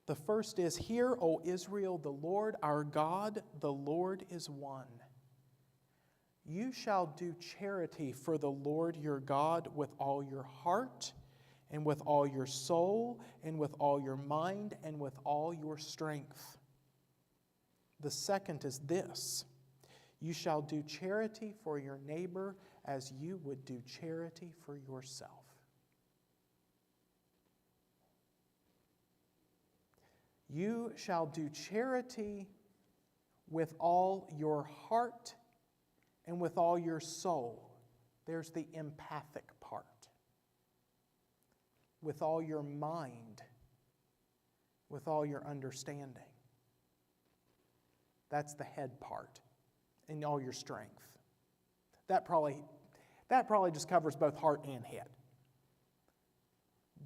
"The first is, 'Hear, O Israel, the Lord our God, the Lord is one. You shall do charity for the Lord your God with all your heart and with all your soul and with all your mind and with all your strength.' The second is this, 'You shall do charity for your neighbor as you would do charity for yourself.'" You shall do charity with all your heart and with all your soul. There's the empathic part. With all your mind, with all your understanding. That's the head part. And all your strength. That probably just covers both heart and head.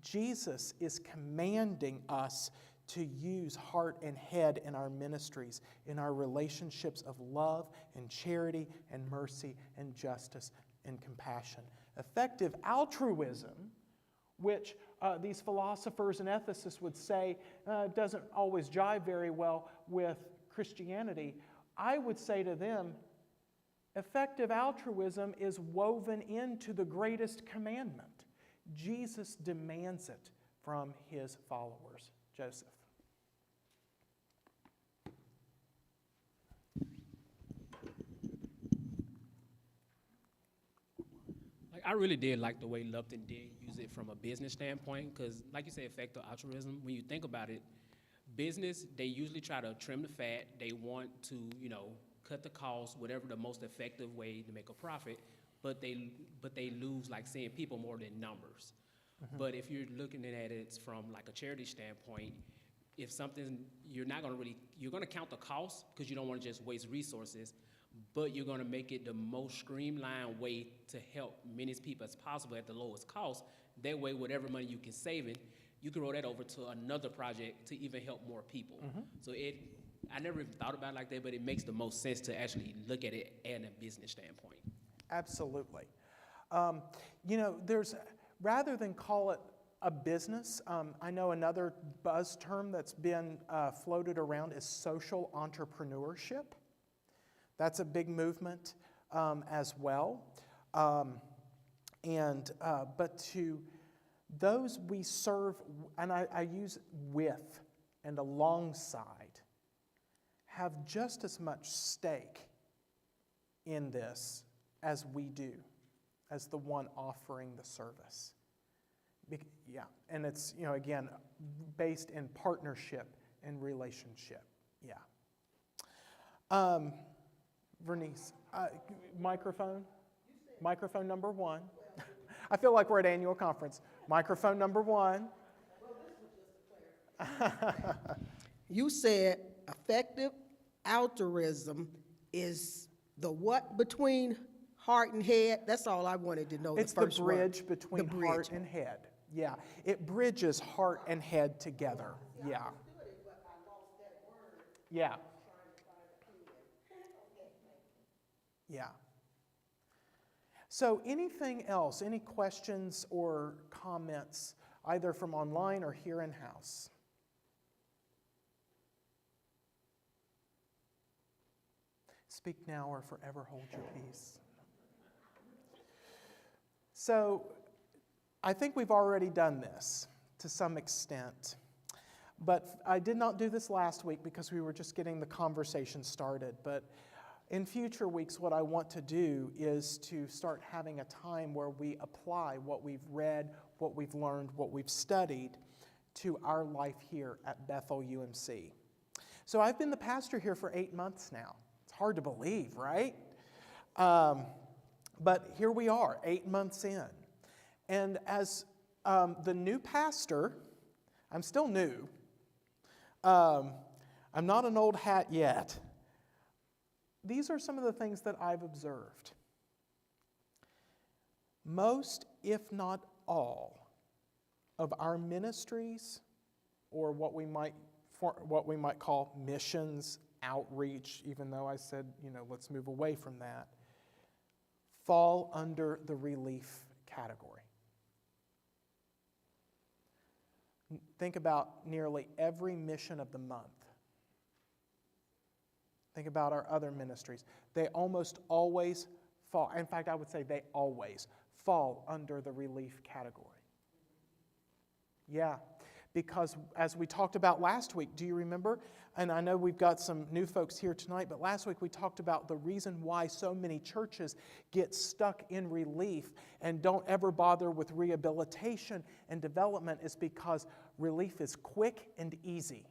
Jesus is commanding us to use heart and head in our ministries, in our relationships of love and charity and mercy and justice and compassion. Effective altruism, which these philosophers and ethicists would say doesn't always jive very well with Christianity, I would say to them, effective altruism is woven into the greatest commandment. Jesus demands it from his followers. Joseph. I really did like the way Lupton did use it from a business standpoint, because like you said, effective altruism, when you think about it, business, they usually try to trim the fat. They want to, cut the cost, whatever the most effective way to make a profit. but they lose like seeing people more than numbers. But if you're looking at it from like a charity standpoint, if something, you're gonna count the cost because you don't want to just waste resources, but you're gonna make it the most streamlined way to help many people as possible at the lowest cost. That way, whatever money you can save it, you can roll that over to another project to even help more people. So I never even thought about it like that, but it makes the most sense to actually look at it at a business standpoint. Absolutely. Rather than call it a business, I know another buzz term that's been floated around is social entrepreneurship. That's a big movement as well. But to those we serve, and I use with and alongside, have just as much stake in this as we do, as the one offering the service. And it's, again, based in partnership and relationship. Vernice, microphone number 1. I feel like we're at annual conference. Microphone number 1. You said effective altruism is the what between heart and head? That's all I wanted to know. It's the first bridge word. between The heart bridge. and head. Yeah, it bridges heart and head together. Yeah. Yeah. Yeah. So anything else, any questions or comments, either from online or here in house? Speak now or forever hold your peace. So I think we've already done this to some extent. But I did not do this last week because we were just getting the conversation started. But in future weeks, what I want to do is to start having a time where we apply what we've read, what we've learned, what we've studied to our life here at Bethel UMC. So I've been the pastor here for 8 months now. It's hard to believe, right? But here we are, 8 months in. And as the new pastor, I'm still new. I'm not an old hat yet. These are some of the things that I've observed. Most, if not all, of our ministries, or what we might call missions, outreach, even though I said, let's move away from that, fall under the relief category. Think about nearly every mission of the month. Think about our other ministries. They almost always fall. In fact, I would say they always fall under the relief category. Yeah, because as we talked about last week, do you remember? And I know we've got some new folks here tonight, but last week we talked about the reason why so many churches get stuck in relief and don't ever bother with rehabilitation and development is because relief is quick and easy.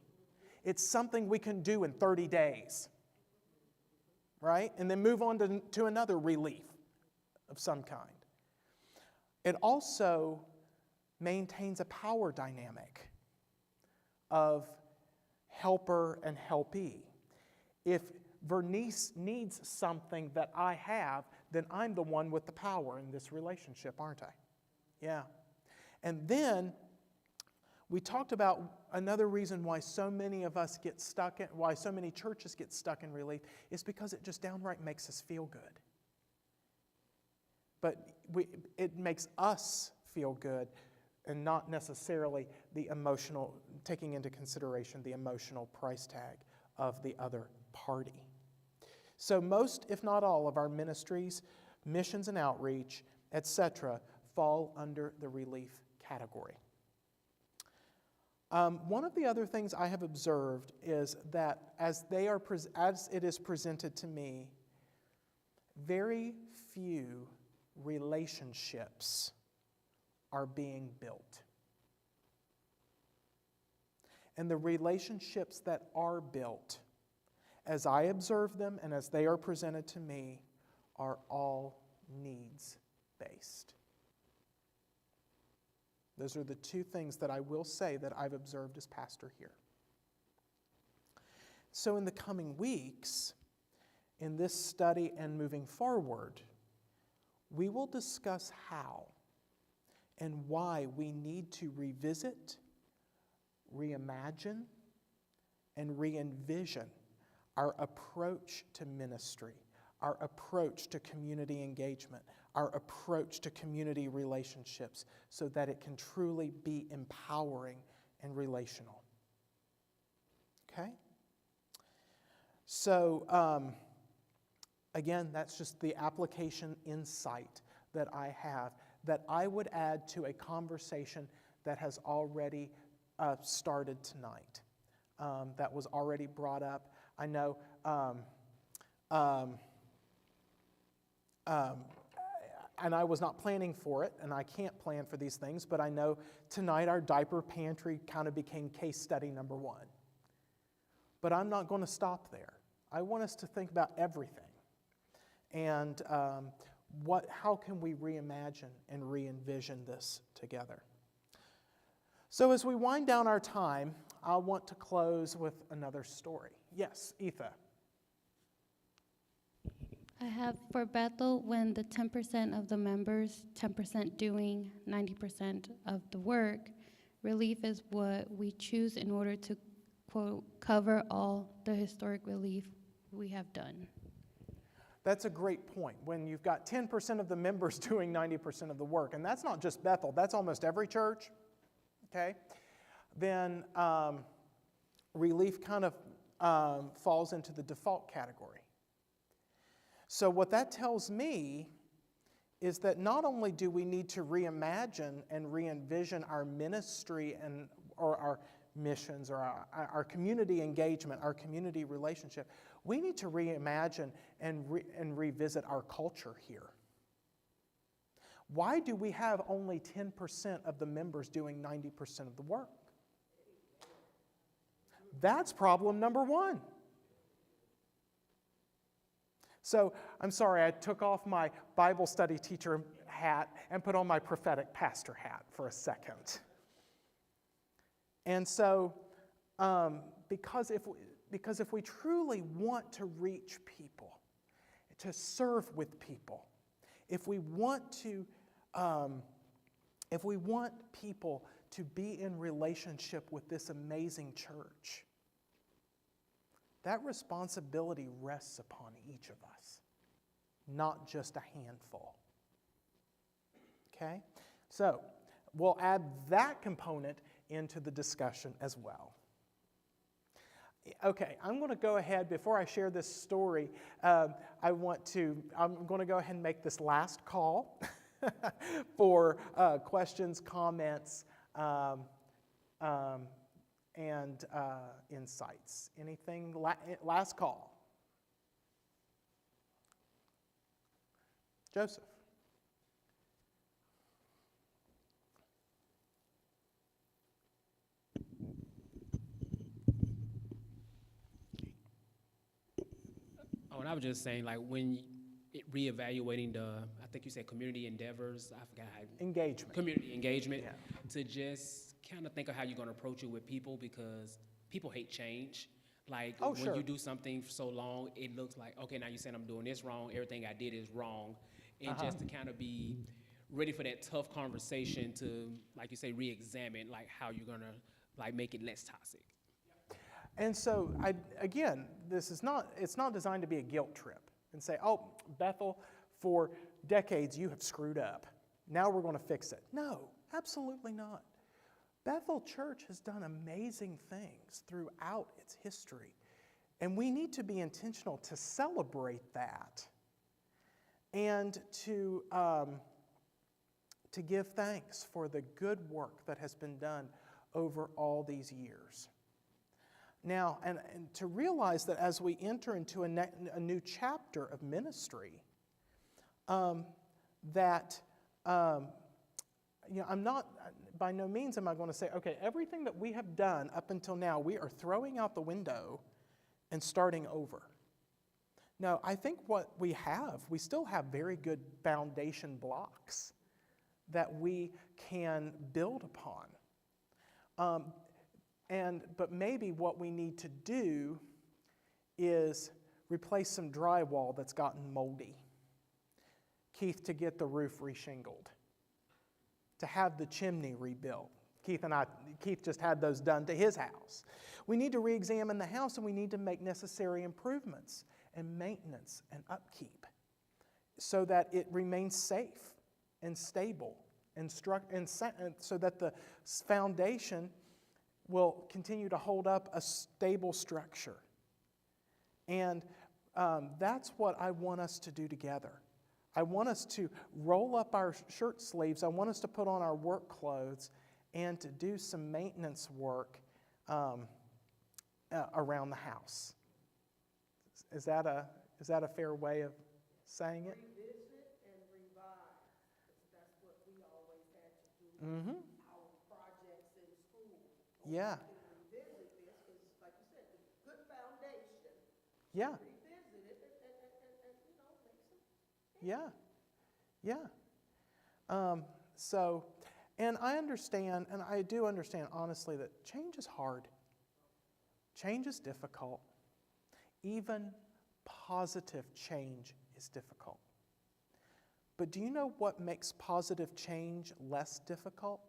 It's something we can do in 30 days, right? And then move on to another relief of some kind. It also maintains a power dynamic of helper and helpee. If Vernice needs something that I have, then I'm the one with the power in this relationship, aren't I? Yeah. And then we talked about another reason why so many of us get stuck in, why so many churches get stuck in relief, is because it just downright makes us feel good. But it makes us feel good, and not necessarily the emotional, taking into consideration the emotional price tag of the other party. So most, if not all, of our ministries, missions and outreach, etc., fall under the relief category. One of the other things I have observed is that as it is presented to me, very few relationships are being built. And the relationships that are built, as I observe them and as they are presented to me, are all needs-based. Those are the two things that I will say that I've observed as pastor here. So in the coming weeks, in this study and moving forward, we will discuss how and why we need to revisit, reimagine, and re-envision our approach to ministry, our approach to community engagement, our approach to community relationships, so that it can truly be empowering and relational. Okay? So, again, that's just the application insight that I have, that I would add to a conversation that has already started tonight, that was already brought up. I know, and I was not planning for it, and I can't plan for these things, but I know tonight our diaper pantry kind of became case study number one. But I'm not going to stop there. I want us to think about everything. And how can we reimagine and re-envision this together? So as we wind down our time, I want to close with another story. Yes, Etha. I have for Bethel, when the 10% of the members, 10% doing 90% of the work, relief is what we choose in order to, quote, cover all the historic relief we have done. That's a great point. When you've got 10% of the members doing 90% of the work, and that's not just Bethel, that's almost every church, okay? Then relief kind of falls into the default category. So what that tells me is that not only do we need to reimagine and re-envision our ministry or our missions or our community engagement, our community relationship, we need to reimagine and revisit our culture here. Why do we have only 10% of the members doing 90% of the work? That's problem number one. So, I'm sorry, I took off my Bible study teacher hat and put on my prophetic pastor hat for a second. And so, because if we truly want to reach people, to serve with people, if we want people to be in relationship with this amazing church, that responsibility rests upon each of us, not just a handful. Okay? So, we'll add that component into the discussion as well. Okay, I'm going to go ahead, before I share this story, I'm going to go ahead and make this last call for questions, comments, and insights. Anything? Last call. Joseph. Oh, and I was just saying, like, when reevaluating I think you said community endeavors, I forgot how. Engagement. Community engagement, Yeah. to just kind of think of how you're going to approach it with people, because people hate change. Like, Oh, when sure. you do something for so long, it looks like, okay, now you're saying I'm doing this wrong, everything I did is wrong. And just to kind of be ready for that tough conversation to, like you say, re-examine, like, how you're going to, like, make it less toxic. And so, again, it's not designed to be a guilt trip and say, oh, Bethel, for decades you have screwed up. Now we're going to fix it. No, absolutely not. Bethel Church has done amazing things throughout its history. And we need to be intentional to celebrate that and to give thanks for the good work that has been done over all these years. Now, and to realize that as we enter into a new chapter of ministry, I'm not, by no means am I going to say, okay, everything that we have done up until now, we are throwing out the window and starting over. No, I think what we still have very good foundation blocks that we can build upon. But maybe what we need to do is replace some drywall that's gotten moldy. Keith, to get the roof reshingled, to have the chimney rebuilt. Keith just had those done to his house. We need to re-examine the house, and we need to make necessary improvements and maintenance and upkeep so that it remains safe and stable and so that the foundation will continue to hold up a stable structure. And that's what I want us to do together. I want us to roll up our shirt sleeves. I want us to put on our work clothes and to do some maintenance work around the house. Is that a fair way of saying it? Revisit and revise, because that's what we always had to do Mm-hmm. our projects in school. Yeah. We can revisit this, because like you said, it's a good foundation. Yeah. Revisit it and make some. Yeah. Yeah. And I understand, and I do understand honestly, that change is hard. Change is difficult. Even positive change is difficult. But do you know what makes positive change less difficult?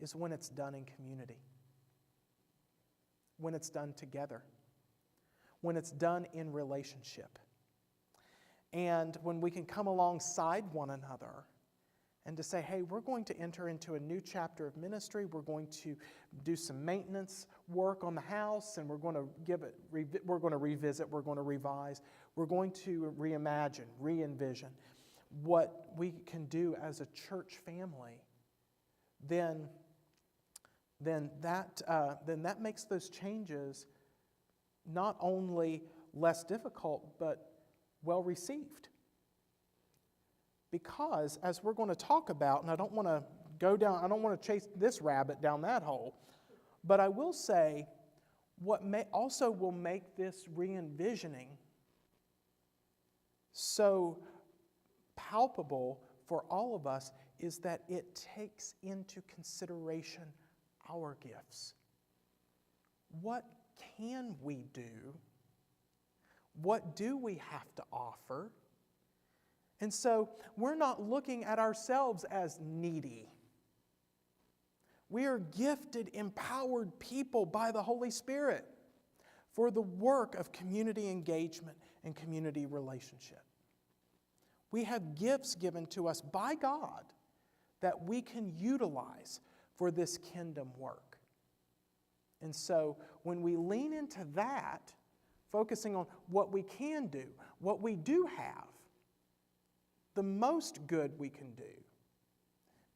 Is when it's done in community. When it's done together. When it's done in relationship. And when we can come alongside one another and to say, hey, we're going to enter into a new chapter of ministry. We're going to do some maintenance work on the house, and we're going to we're going to revisit, we're going to revise, we're going to reimagine, re-envision what we can do as a church family. Then that makes those changes not only less difficult, but well received. Because, as we're going to talk about, and I don't want to chase this rabbit down that hole, but I will say what also will make this re-envisioning so palpable for all of us is that it takes into consideration our gifts. What can we do? What do we have to offer? And so we're not looking at ourselves as needy. We are gifted, empowered people by the Holy Spirit for the work of community engagement and community relationship. We have gifts given to us by God that we can utilize for this kingdom work. And so when we lean into that, focusing on what we can do, what we do have, the most good we can do,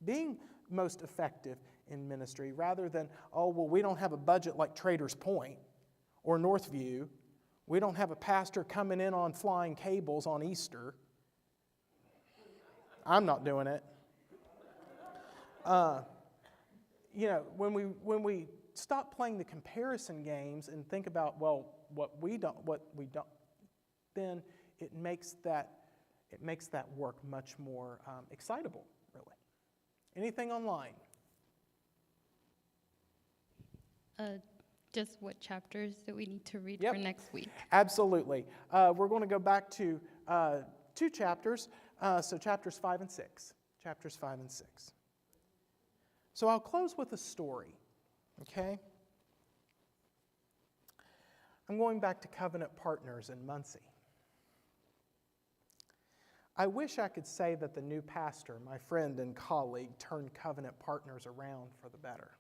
being most effective in ministry, rather than, oh, well, we don't have a budget like Traders Point or Northview. We don't have a pastor coming in on flying cables on Easter. I'm not doing it. When we stop playing the comparison games and think about, well, what we don't, then it makes that work much more excitable, really. Anything online? Just what chapters do we need to read Yep. for next week? Absolutely. We're going to go back to 2 chapters, so chapters 5 and 6. Chapters 5 and 6. So I'll close with a story, okay? I'm going back to Covenant Partners in Muncie. I wish I could say that the new pastor, my friend and colleague, turned Covenant Partners around for the better.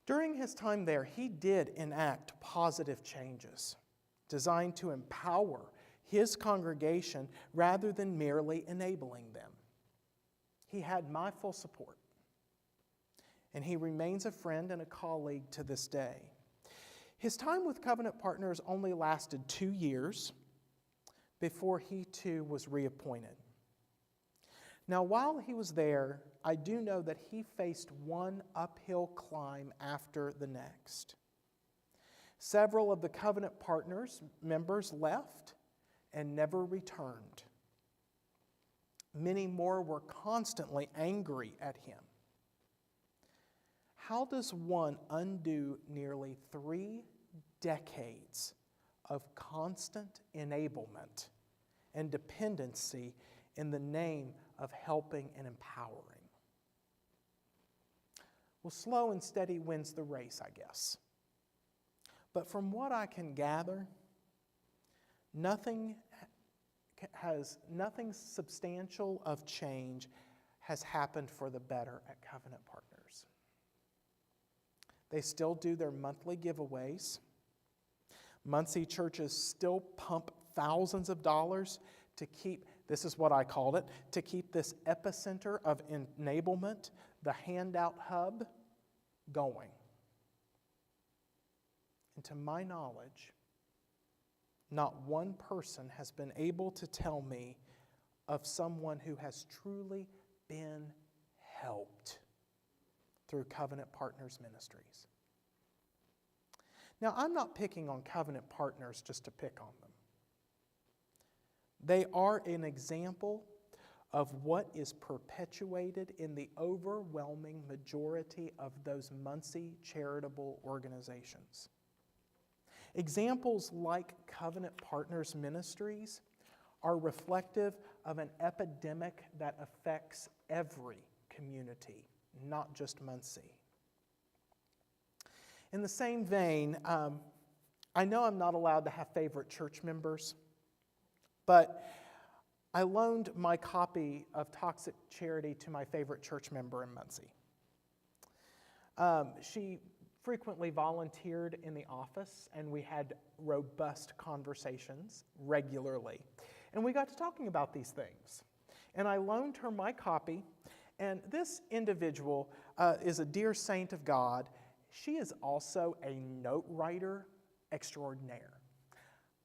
During his time there, he did enact positive changes designed to empower his congregation rather than merely enabling them. He had my full support, and he remains a friend and a colleague to this day. His time with Covenant Partners only lasted 2 years before he too was reappointed. Now, while he was there, I do know that he faced one uphill climb after the next. Several of the covenant partners, members, left and never returned. Many more were constantly angry at him. How does one undo nearly 3 decades of constant enablement and dependency in the name of helping and empowering? Well, slow and steady wins the race, I guess. But from what I can gather, nothing substantial of change has happened for the better at Covenant Partners. They still do their monthly giveaways. Muncie churches still pump thousands of dollars to keep, this is what I called it, to keep this epicenter of enablement, the handout hub, going. And to my knowledge, not one person has been able to tell me of someone who has truly been helped through Covenant Partners Ministries. Now, I'm not picking on Covenant Partners just to pick on them. They are an example of what is perpetuated in the overwhelming majority of those Muncie charitable organizations. Examples like Covenant Partners Ministries are reflective of an epidemic that affects every community, not just Muncie. In the same vein, I know I'm not allowed to have favorite church members, but I loaned my copy of Toxic Charity to my favorite church member in Muncie. She frequently volunteered in the office, and we had robust conversations regularly. And we got to talking about these things. And I loaned her my copy, and this individual is a dear saint of God. She is also a note writer extraordinaire.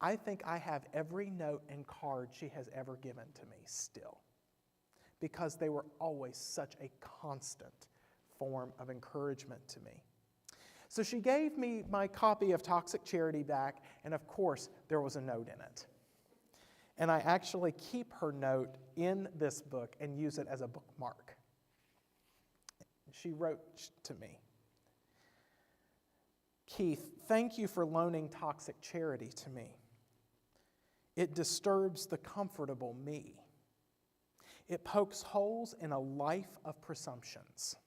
I think I have every note and card she has ever given to me still, because they were always such a constant form of encouragement to me. So she gave me my copy of Toxic Charity back, and of course, there was a note in it. And I actually keep her note in this book and use it as a bookmark. She wrote to me, "Keith, thank you for loaning Toxic Charity to me. It disturbs the comfortable me. It pokes holes in a life of presumptions.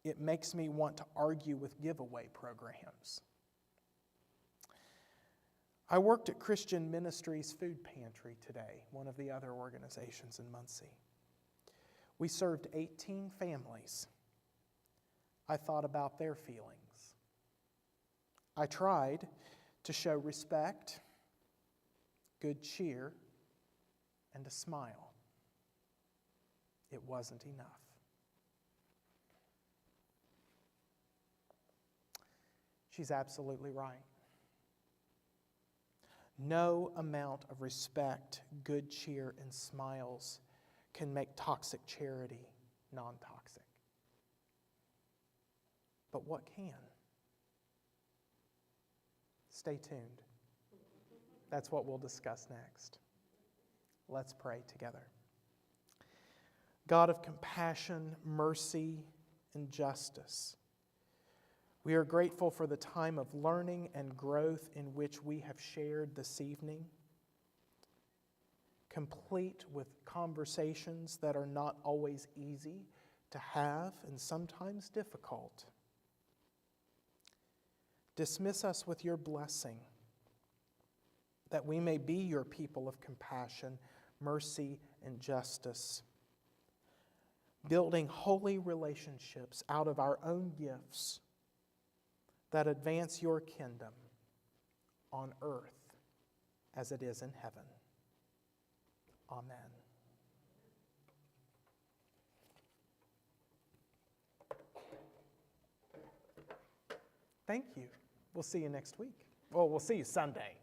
It makes me want to argue with giveaway programs. I worked at Christian Ministries Food Pantry today, one of the other organizations in Muncie. We served 18 families. I thought about their feelings. I tried to show respect, good cheer, and a smile. It wasn't enough. She's absolutely right. No amount of respect, good cheer, and smiles can make toxic charity non-toxic. But what can? Stay tuned. That's what we'll discuss next. Let's pray together. God of compassion, mercy, and justice, we are grateful for the time of learning and growth in which we have shared this evening, complete with conversations that are not always easy to have and sometimes difficult. Dismiss us with your blessing, that we may be your people of compassion, mercy, and justice, building holy relationships out of our own gifts that advance your kingdom on earth as it is in heaven. Amen. Thank you. We'll see you next week. Well, we'll see you Sunday.